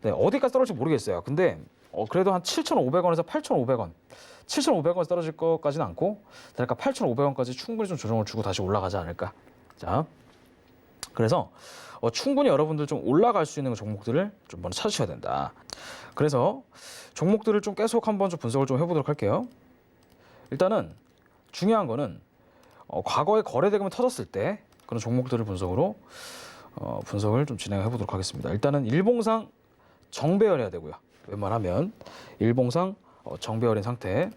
네, 어디까지 떨어질지 모르겠어요. 근데 그래도 한 7,500원에서 8,500원, 7,500원에서 떨어질 것까지는 않고 그러니까 8,500원까지 충분히 좀 조정을 주고 다시 올라가지 않을까. 자, 그래서 충분히 여러분들 좀 올라갈 수 있는 종목들을 좀 먼저 찾으셔야 된다. 그래서 종목들을 좀 계속 한번 좀 분석을 좀 해보도록 할게요. 일단은 중요한 거는 과거에 거래대금이 터졌을 때 그런 종목들을 분석을 좀 진행해 보도록 하겠습니다. 일단은 일봉상 정배열해야 되고요. 웬만하면 일봉상 정배열인 상태.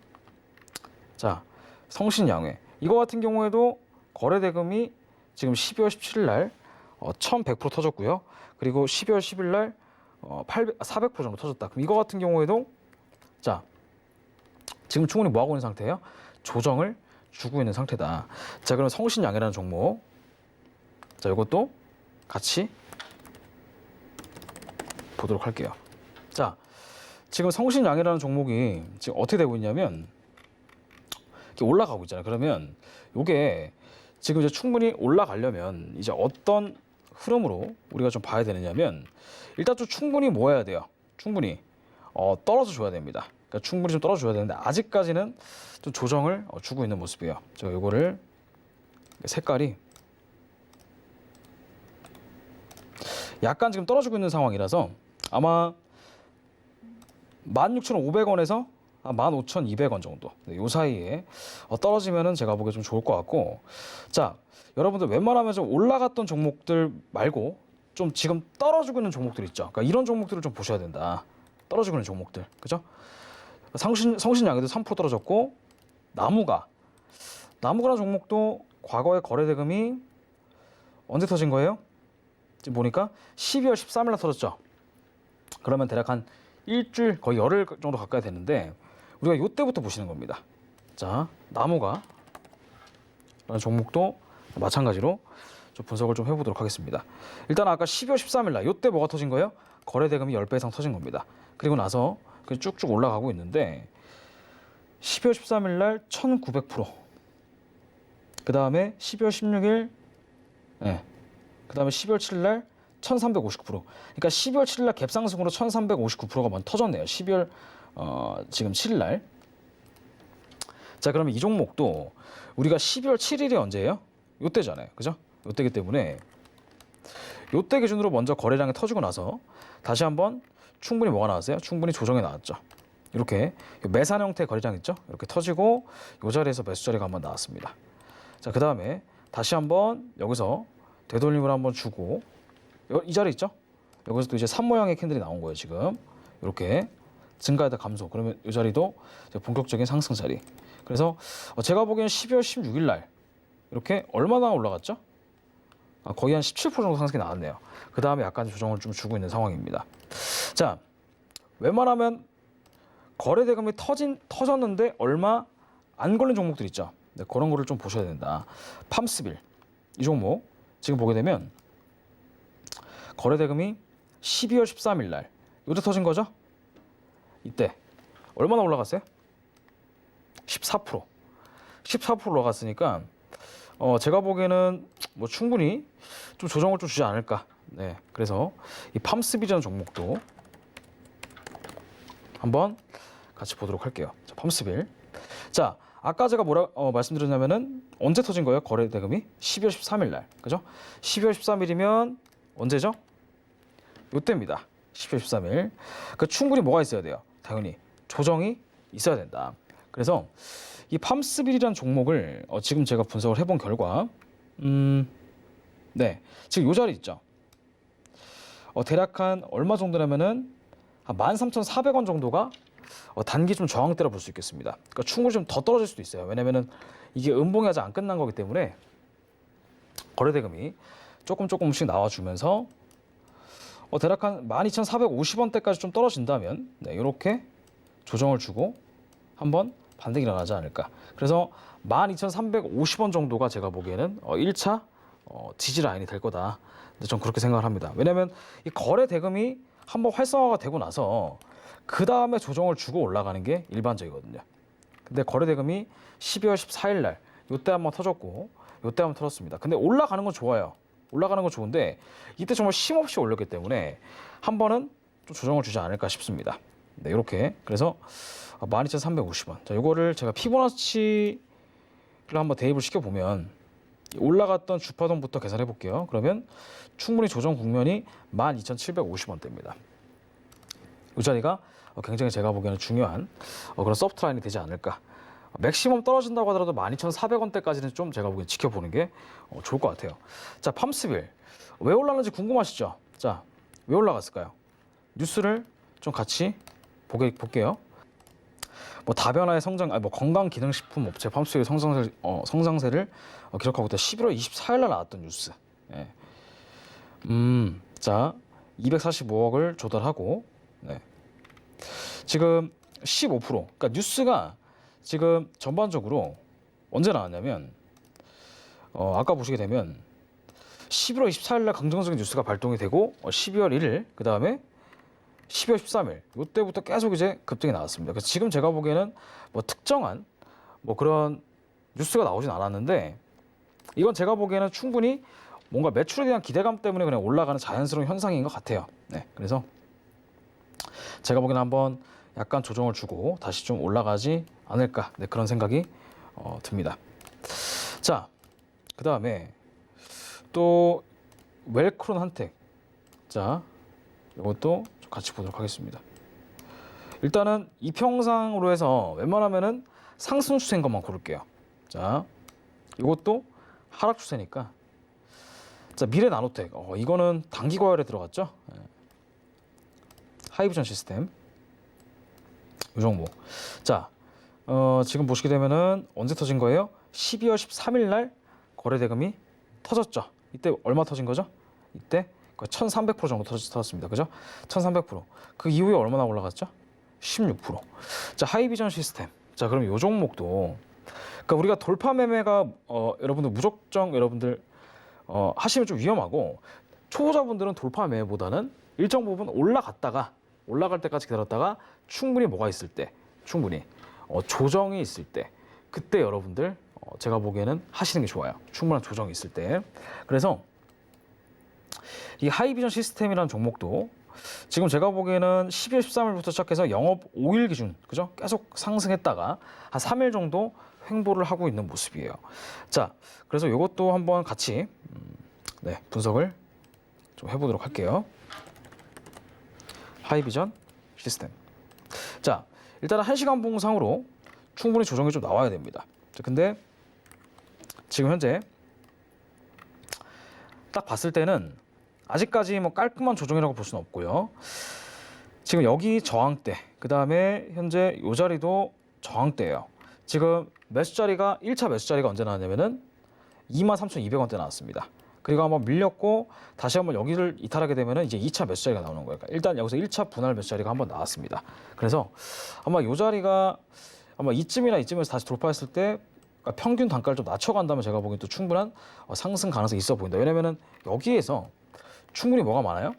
자, 성신양회 이거 같은 경우에도 거래대금이 지금 12월 17일 날 1,100% 터졌고요. 그리고 12월 10일 날 400% 정도 터졌다. 그럼 이거 같은 경우에도 자, 지금 충분히 뭐 하고 있는 상태예요? 조정을 주고 있는 상태다. 자, 그럼 성신양회라는 종목. 자, 이것도 같이 보도록 할게요. 자, 지금 성신양회라는 종목이 지금 어떻게 되고 있냐면 이렇게 올라가고 있잖아요. 그러면 이게 지금 이제 충분히 올라가려면 이제 어떤 흐름으로 우리가 좀 봐야 되느냐면 일단 좀 충분히 뭐 해야 돼요? 충분히 떨어져 줘야 됩니다. 그러니까 충분히 좀 떨어져 줘야 되는데 아직까지는 좀 조정을 주고 있는 모습이에요. 제가 이거를 색깔이 약간 지금 떨어지고 있는 상황이라서 아마 16,500원에서 15,200원 정도 이 사이에 떨어지면은 제가 보기에 좀 좋을 것 같고, 자, 여러분들 웬만하면 좀 올라갔던 종목들 말고 좀 지금 떨어지고 있는 종목들 있죠. 그러니까 이런 종목들을 좀 보셔야 된다. 떨어지고 있는 종목들, 그죠? 성신양에도 3% 떨어졌고 나무가라는 종목도 과거에 거래대금이 언제 터진 거예요? 지금 보니까 12월 13일 날 터졌죠. 그러면 대략 한 일주일 거의 열흘 정도 가까이 됐는데 우리가 이때부터 보시는 겁니다. 자, 나무가라는 종목도 마찬가지로 좀 분석을 좀 해보도록 하겠습니다. 일단 아까 12월 13일 날 이때 뭐가 터진 거예요? 거래대금이 10배 이상 터진 겁니다. 그리고 나서 쭉쭉 올라가고 있는데 12월 13일 날 1900%, 그 다음에 12월 16일 그 다음에 12월 7일 날 1359%. 그러니까 12월 7일 날 갭상승으로 1359%가 먼저 터졌네요. 12월 지금 7일 날. 자, 그러면 이 종목도 우리가 12월 7일이 언제예요? 요때잖아요. 그죠? 요때기 때문에 요때 기준으로 먼저 거래량이 터지고 나서 다시 한번 충분히 뭐가 나왔어요? 충분히 조정이 나왔죠. 이렇게 매산 형태의 거래량 있죠? 이렇게 터지고 이 자리에서 매수 자리가 한번 나왔습니다. 자, 그 다음에 다시 한번 여기서 되돌림을 한번 주고 이 자리 있죠? 여기서 또 이제 산 모양의 캔들이 나온 거예요. 지금 이렇게 증가에다 감소. 그러면 이 자리도 이제 본격적인 상승 자리. 그래서 제가 보기에는 12월 16일 날 이렇게 얼마나 올라갔죠? 거의 한 17% 정도 상승이 나왔네요. 그 다음에 약간 조정을 좀 주고 있는 상황입니다. 자, 웬만하면 거래대금이 터졌는데 얼마 안 걸린 종목들 있죠. 네, 그런 거를 좀 보셔야 된다. 팜스빌 이 종목 지금 보게 되면 거래대금이 12월 13일 날 이때 터진 거죠. 이때 얼마나 올라갔어요? 14% 올라갔으니까 제가 보기에는 뭐 충분히 좀 조정을 좀 주지 않을까. 네, 그래서 이 팜스빌이라는 종목도 한번 같이 보도록 할게요. 자, 팜스빌. 자, 아까 제가 말씀드렸냐면은 언제 터진 거예요? 거래대금이 12월 13일 날, 그죠? 12월 13일이면 언제죠? 요때입니다. 12월 13일. 그 충분히 뭐가 있어야 돼요? 당연히 조정이 있어야 된다. 그래서 이 팜스빌이라는 종목을 지금 제가 분석을 해본 결과 네, 지금 요 자리 있죠. 대략 한 얼마 정도냐면은 한 13,400원 정도가 단기 좀 저항대라 볼 수 있겠습니다. 그러니까 충분히 좀 더 떨어질 수도 있어요. 왜냐면은 이게 음봉이 아직 안 끝난 거기 때문에 거래대금이 조금씩 나와주면서 대략 한 12,450원대까지 좀 떨어진다면 네, 이렇게 조정을 주고 한번 반등이 일어나지 않을까. 그래서 12,350원 정도가 제가 보기에는 1차 지지 라인이 될 거다. 전 그렇게 생각을 합니다. 왜냐하면 이 거래 대금이 한번 활성화가 되고 나서 그 다음에 조정을 주고 올라가는 게 일반적이거든요. 근데 거래 대금이 12월 14일 날 이때 한번 터졌고 이때 한번 터졌습니다. 근데 올라가는 건 좋아요. 올라가는 건 좋은데 이때 정말 쉼없이 올렸기 때문에 한 번은 좀 조정을 주지 않을까 싶습니다. 네, 이렇게 그래서 12,350원. 자, 이거를 제가 피보나치를 한번 대입을 시켜보면 올라갔던 주파동부터 계산해 볼게요. 그러면 충분히 조정 국면이 12,750원대입니다. 이 자리가 굉장히 제가 보기에는 중요한 그런 소프트 라인이 되지 않을까. 맥시멈 떨어진다고 하더라도 12,400원대까지는 좀 제가 보기엔 지켜보는 게 좋을 것 같아요. 자, 팜스빌 왜 올랐는지 궁금하시죠? 자, 왜 올라갔을까요? 뉴스를 좀 같이 볼게요. 뭐 다변화의 성장, 뭐 건강기능식품 업체 팜스빌 성장세를 기록하고 있다. 11월 24일 날 나왔던 뉴스. 예. 자, 245억을 조달하고, 네. 지금 15%. 그러니까 뉴스가 지금 전반적으로 언제 나왔냐면, 아까 보시게 되면 11월 24일 날 긍정적인 뉴스가 발동이 되고, 12월 1일, 그 다음에 12월 13일 이때부터 계속 이제 급등이 나왔습니다. 그래서 지금 제가 보기에는 뭐 특정한 뭐 그런 뉴스가 나오진 않았는데 이건 제가 보기에는 충분히 뭔가 매출에 대한 기대감 때문에 그냥 올라가는 자연스러운 현상인 것 같아요. 네, 그래서 제가 보기에는 한번 약간 조정을 주고 다시 좀 올라가지 않을까, 네, 그런 생각이 듭니다. 자, 그 다음에 또 웰크론 한택. 자, 이것도 같이 보도록 하겠습니다. 일단은 이평상으로 해서 웬만하면은 상승 추세인 것만 고를게요. 자, 이것도 하락 추세니까. 자, 미래 나노텍. 이거는 단기 과열에 들어갔죠. 하이비전 시스템. 이 종목. 자, 지금 보시게 되면은 언제 터진 거예요? 12월 13일 날 거래 대금이 터졌죠. 이때 얼마 터진 거죠? 이때 1,300% 정도 터졌습니다. 그죠? 1,300%. 그 이후에 얼마나 올라갔죠? 16%. 자, 하이비전 시스템. 자, 그럼 이 종목도 그러니까 우리가 돌파 매매가 여러분들 무적정 여러분들 하시면 좀 위험하고 초보자분들은 돌파 매매보다는 일정 부분 올라갈 때까지 기다렸다가 충분히 뭐가 있을 때, 충분히 조정이 있을 때 그때 여러분들 제가 보기에는 하시는 게 좋아요. 충분한 조정이 있을 때. 그래서 이 하이비전 시스템이라는 종목도 지금 제가 보기에는 12월 13일부터 시작해서 영업 5일 기준, 그죠? 계속 상승했다가 한 3일 정도 횡보를 하고 있는 모습이에요. 자, 그래서 이것도 한번 같이 네, 분석을 좀 해보도록 할게요. 하이비전 시스템. 자, 일단은 1시간 봉상으로 충분히 조정이 좀 나와야 됩니다. 자, 근데 지금 현재 딱 봤을 때는 아직까지 뭐 깔끔한 조정이라고 볼 수는 없고요. 지금 여기 저항대, 그 다음에 현재 이 자리도 저항대예요. 지금 매수자리가 1차 매수자리가 언제 나왔냐면은 23,200원대 나왔습니다. 그리고 한번 밀렸고 다시 한번 여기를 이탈하게 되면은 이제 2차 매수자리가 나오는 거예요. 그러니까 일단 여기서 1차 분할 매수자리가 한번 나왔습니다. 그래서 아마 이 자리가 아마 이쯤에서 다시 돌파했을 때 그러니까 평균 단가를 좀 낮춰간다면 제가 보기엔 또 충분한 상승 가능성이 있어 보인다. 왜냐면은 여기에서 충분히 뭐가 많아요?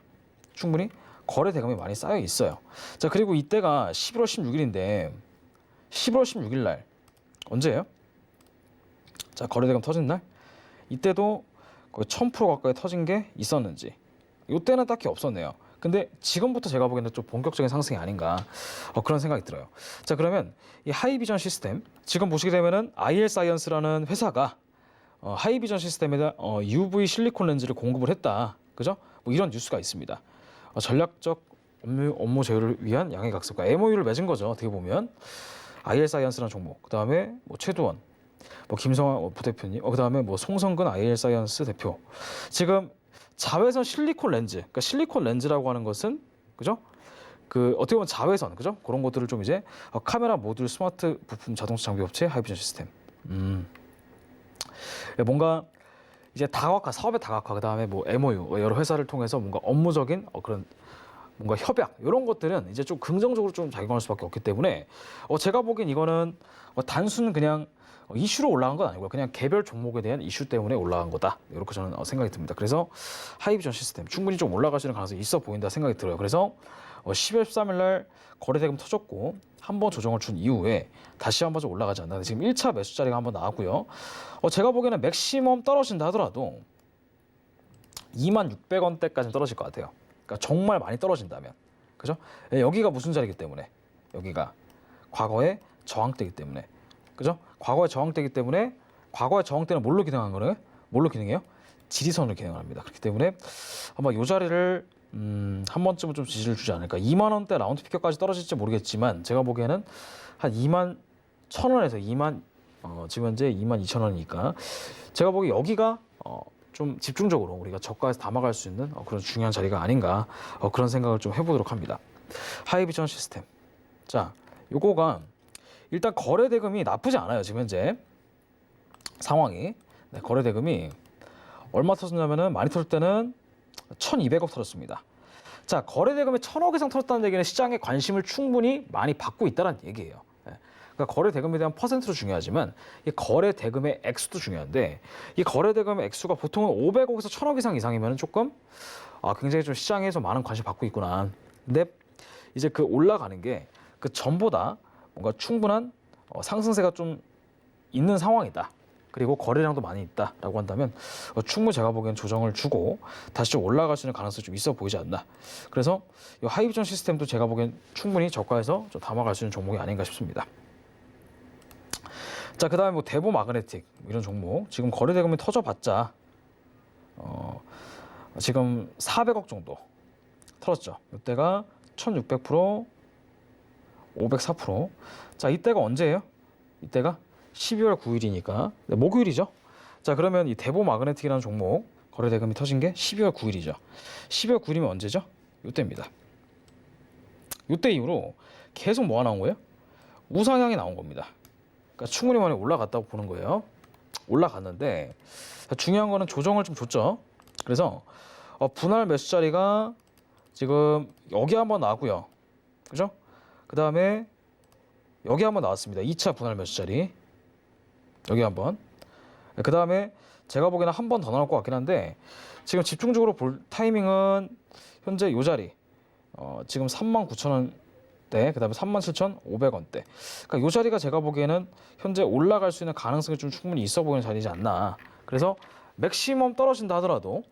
충분히 거래 대금이 많이 쌓여 있어요. 자, 그리고 이때가 11월 16일인데 11월 16일 날 언제예요? 자, 거래 대금 터진 날 이때도 거의 1000% 가까이 터진 게 있었는지 이때는 딱히 없었네요. 근데 지금부터 제가 보기에는 좀 본격적인 상승이 아닌가 그런 생각이 들어요. 자, 그러면 이 하이비전 시스템 지금 보시게 되면은 IL 사이언스라는 회사가 하이비전 시스템에다 UV 실리콘 렌즈를 공급을 했다. 그죠? 뭐 이런 뉴스가 있습니다. 전략적 업무 제휴를 위한 양해 각서가 MOU를 맺은 거죠. 어떻게 보면 IL 사이언스라는 종목, 그다음에 뭐 최두원, 뭐 김성환 부대표님, 그다음에 뭐 송성근 IL 사이언스 대표. 지금 자외선 실리콘 렌즈, 그러니까 실리콘 렌즈라고 하는 것은 그죠? 그 어떻게 보면 자외선, 그죠? 그런 것들을 좀 이제 카메라 모듈 스마트 부품 자동차 장비 업체 하이비전 시스템. 뭔가 이제 다각화, 사업의 다각화, 그다음에 뭐 MOU 여러 회사를 통해서 뭔가 업무적인 그런 뭔가 협약 이런 것들은 이제 좀 긍정적으로 좀 작용할 수밖에 없기 때문에 제가 보기엔 이거는 단순 그냥 이슈로 올라간 건 아니고요. 그냥 개별 종목에 대한 이슈 때문에 올라간 거다. 이렇게 저는 생각이 듭니다. 그래서 하이비전 시스템 충분히 좀 올라갈 수 있는 가능성이 있어 보인다 생각이 들어요. 그래서 10월 13일 날 거래대금 터졌고 한번 조정을 준 이후에 다시 한번 좀 올라가지 않나. 지금 1차 매수 자리가 한번 나왔고요. 제가 보기에는 맥시멈 떨어진다 하더라도 26,600원대까지 떨어질 것 같아요. 그러니까 정말 많이 떨어진다면, 그죠? 여기가 무슨 자리이기 때문에, 여기가 과거의 저항대이기 때문에, 그죠? 과거의 저항대이기 때문에, 과거의 저항대는 뭘로 기능한 거예요? 뭘로 기능해요? 지지선으로 기능을 합니다. 그렇기 때문에 아마 이 자리를 한 번쯤은 좀 지지를 주지 않을까. 2만 원대 라운드 피겨까지 떨어질지 모르겠지만 제가 보기에는 한 2만 1,000원에서 2만 지금 현재 2만 2천 원이니까 제가 보기 여기가 좀 집중적으로 우리가 저가에서 담아갈 수 있는 그런 중요한 자리가 아닌가 그런 생각을 좀 해보도록 합니다. 하이비전 시스템. 자, 요거가 일단 거래 대금이 나쁘지 않아요. 지금 현재 상황이. 네, 거래 대금이 얼마 터졌냐면은 많이 터질 때는 1,200억 터졌습니다. 자, 거래 대금이 1,000억 이상 터졌다는 얘기는 시장의 관심을 충분히 많이 받고 있다는 얘기예요. 그러니까 거래 대금에 대한 퍼센트도 중요하지만 이 거래 대금의 액수도 중요한데 이 거래 대금의 액수가 보통은 500억에서 1,000억 이상이면 조금 굉장히 좀 시장에서 많은 관심 받고 있구나. 근데 이제 그 올라가는 게 그 전보다 뭔가 충분한 상승세가 좀 있는 상황이다. 그리고 거래량도 많이 있다라고 한다면 충분히 제가 보기엔 조정을 주고 다시 좀 올라갈 수 있는 가능성이 좀 있어 보이지 않나. 그래서 이 하이비전 시스템도 제가 보기엔 충분히 저가에서 좀 담아갈 수 있는 종목이 아닌가 싶습니다. 자, 그다음에 뭐 대보 마그네틱 이런 종목 지금 거래 대금이 터져봤자 지금 400억 정도 털었죠. 이때가 1,600%, 504%. 자, 이때가 언제예요? 이때가 12월 9일이니까 목요일이죠. 자, 그러면 이 대보 마그네틱이라는 종목 거래 대금이 터진 게 12월 9일이죠. 12월 9일이면 언제죠? 이때입니다. 이때 이후로 계속 뭐가 나온 거예요? 우상향이 나온 겁니다. 그러니까 충분히 많이 올라갔다고 보는 거예요. 올라갔는데 중요한 거는 조정을 좀 줬죠. 그래서 분할 매수 자리가 지금 여기 한번 나왔고요. 그죠? 그 다음에 여기 한번 나왔습니다. 2차 분할 매수 자리. 여기 한번. 그 다음에 제가 보기에는 한 번 더 나올 것 같긴 한데 지금 집중적으로 볼 타이밍은 현재 이 자리. 지금 39,000원대, 그 다음에 37,500원대. 그러니까 이 자리가 제가 보기에는 현재 올라갈 수 있는 가능성이 좀 충분히 있어 보이는 자리지 않나. 그래서 맥시멈 떨어진다 하더라도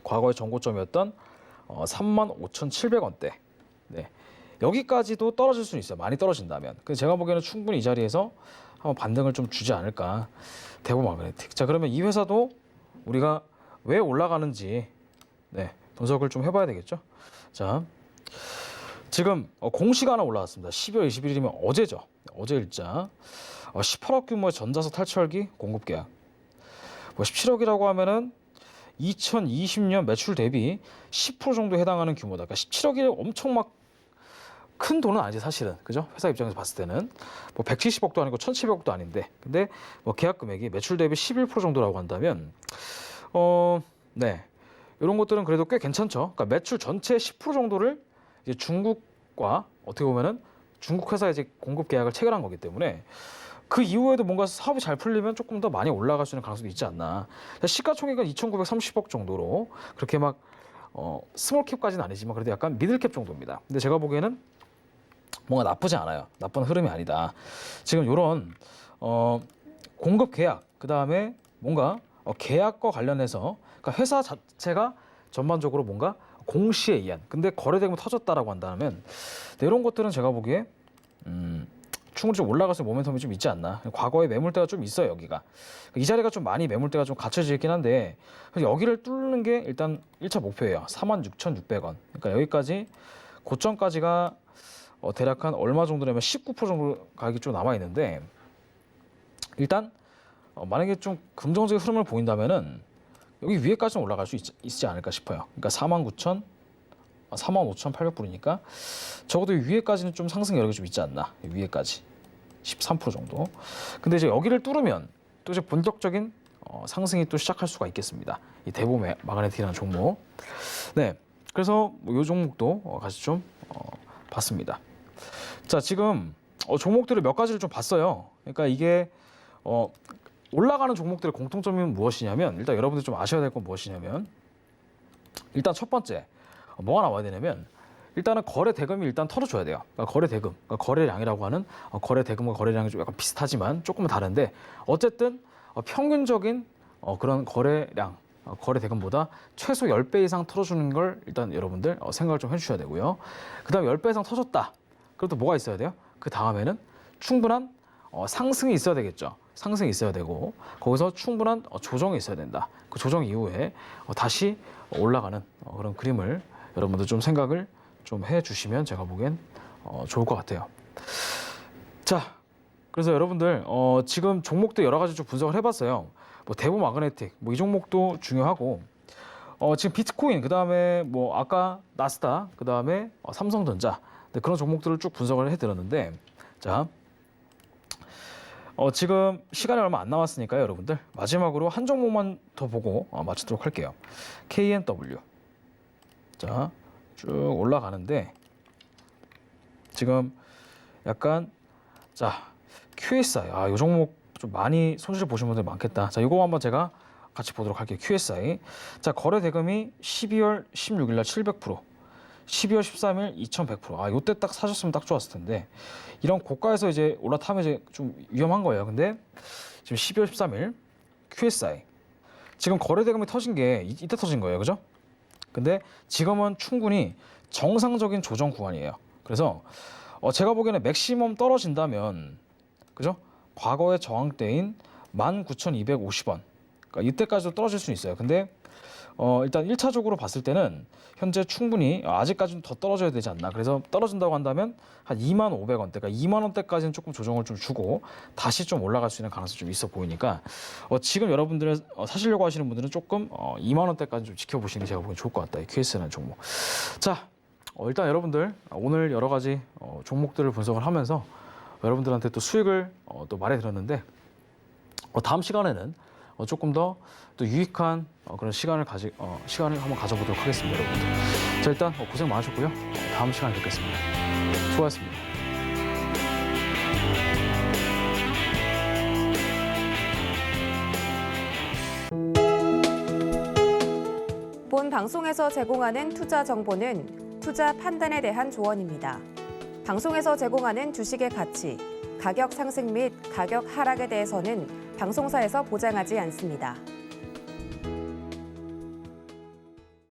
과거의 전고점이었던 35,700원대. 네. 여기까지도 떨어질 수는 있어요. 많이 떨어진다면. 그래서 제가 보기에는 충분히 이 자리에서 한번 반등을 좀 주지 않을까. 대보 마그네틱. 자, 그러면 이 회사도 우리가 왜 올라가는지 분석을 좀 해봐야 되겠죠. 자, 지금 공시가 하나 올라왔습니다. 12월 21일이면 어제죠. 어제 일자. 18억 규모의 전자석 탈취설기 공급 계약. 뭐 17억이라고 하면은 2020년 매출 대비 10% 정도 해당하는 규모다. 그러니까 17억이 엄청 막 큰 돈은 아니지 사실은. 그죠? 회사 입장에서 봤을 때는 뭐 170억도 아니고 1,700억도 아닌데. 근데 뭐 계약 금액이 매출 대비 11% 정도라고 한다면 이런 것들은 그래도 꽤 괜찮죠. 그러니까 매출 전체 10% 정도를 이제 중국과 어떻게 보면은 중국 회사에 이제 공급 계약을 체결한 거기 때문에 그 이후에도 뭔가 사업이 잘 풀리면 조금 더 많이 올라갈 수 있는 가능성도 있지 않나. 시가총액은 2,930억 정도로 그렇게 막 스몰캡까지는 아니지만 그래도 약간 미들캡 정도입니다. 근데 제가 보기에는 뭔가 나쁘지 않아요. 나쁜 흐름이 아니다. 지금 이런 공급 계약, 그 다음에 뭔가 계약과 관련해서 그러니까 회사 자체가 전반적으로 뭔가 공시에 의한 근데 거래대금 터졌다라고 한다면 이런 것들은 제가 보기에 충분히 좀 올라갈 수 있는 모멘텀이 좀 있지 않나. 과거에 매물대가 좀 있어요, 여기가. 이 자리가 좀 많이 매물대가 좀 갖춰져 있긴 한데 여기를 뚫는 게 일단 1차 목표예요. 46,600원. 그러니까 여기까지 고점까지가 대략 한 얼마 정도냐면 19% 정도 가격이 좀 남아 있는데 일단 만약에 좀 긍정적인 흐름을 보인다면은 여기 위에까지는 올라갈 수 있지 않을까 싶어요. 그러니까 45,800불이니까 적어도 위에까지는 좀 상승 여력이 좀 있지 않나. 위에까지 13% 정도. 근데 이제 여기를 뚫으면 또 이제 본격적인 상승이 또 시작할 수가 있겠습니다. 이 대보 마그네틱이라는 종목. 네, 그래서 이 종목도 같이 좀 봤습니다. 자, 지금 종목들을 몇 가지를 좀 봤어요. 그러니까 이게 올라가는 종목들의 공통점이 무엇이냐면 일단 여러분들 좀 아셔야 될 건 무엇이냐면 일단 첫 번째 뭐가 나와야 되냐면 일단은 거래 대금이 일단 털어줘야 돼요. 그러니까 거래 대금, 그러니까 거래량이라고 하는 거래 대금과 거래량이 좀 약간 비슷하지만 조금은 다른데 어쨌든 평균적인 그런 거래량, 거래 대금보다 최소 10배 이상 털어주는 걸 일단 여러분들 생각을 좀 해주셔야 되고요. 그다음에 10배 이상 터졌다. 그럼 또 뭐가 있어야 돼요? 그 다음에는 충분한 상승이 있어야 되겠죠. 상승이 있어야 되고 거기서 충분한 조정이 있어야 된다. 그 조정 이후에 다시 올라가는 그런 그림을 여러분들 좀 생각을 좀 해주시면 제가 보기엔 좋을 것 같아요. 자, 그래서 여러분들 지금 종목들 여러 가지 좀 분석을 해봤어요. 뭐 대보 마그네틱, 뭐 이 종목도 중요하고 지금 비트코인, 그 다음에 뭐 아까 나스닥, 그 다음에 삼성전자 그런 종목들을 쭉 분석을 해드렸는데 자. 지금 시간이 얼마 안 남았으니까요, 여러분들. 마지막으로 한 종목만 더 보고 마치도록 할게요. KNW. 자, 쭉 올라가는데 지금 약간 자, QSI. 이 종목 좀 많이 손실 보신 분들 많겠다. 자, 이거 한번 제가 같이 보도록 할게요. QSI. 자, 거래 대금이 12월 16일 날 700%. 12월 13일 2100%. 요때 딱 사셨으면 딱 좋았을 텐데 이런 고가에서 이제 올라타면 이제 좀 위험한 거예요. 근데 지금 12월 13일 QSI 지금 거래 대금이 터진 게 이때 터진 거예요. 그죠? 근데 지금은 충분히 정상적인 조정 구간이에요. 그래서 제가 보기에는 맥시멈 떨어진다면 그죠? 과거의 저항대인 19,250원. 그러니까 이때까지도 떨어질 수 있어요. 근데 일단 1차적으로 봤을 때는 현재 충분히 아직까지는 더 떨어져야 되지 않나. 그래서 떨어진다고 한다면 한 25,500원대, 그러니까 2만 원대까지는 조금 조정을 좀 주고 다시 좀 올라갈 수 있는 가능성이 좀 있어 보이니까 지금 여러분들 사시려고 하시는 분들은 조금 2만 원대까지 좀 지켜보시는 게 제가 보기엔 좋을 것 같다. 이 QS라는 종목. 자, 일단 여러분들 오늘 여러 가지 종목들을 분석을 하면서 여러분들한테 또 수익을 또 말해드렸는데 다음 시간에는 조금 더 또 유익한 그런 시간을 한번 가져보도록 하겠습니다, 여러분들. 자, 일단 고생 많으셨고요. 다음 시간에 뵙겠습니다. 수고하셨습니다. 본 방송에서 제공하는 투자 정보는 투자 판단에 대한 조언입니다. 방송에서 제공하는 주식의 가치, 가격 상승 및 가격 하락에 대해서는 방송사에서 보장하지 않습니다.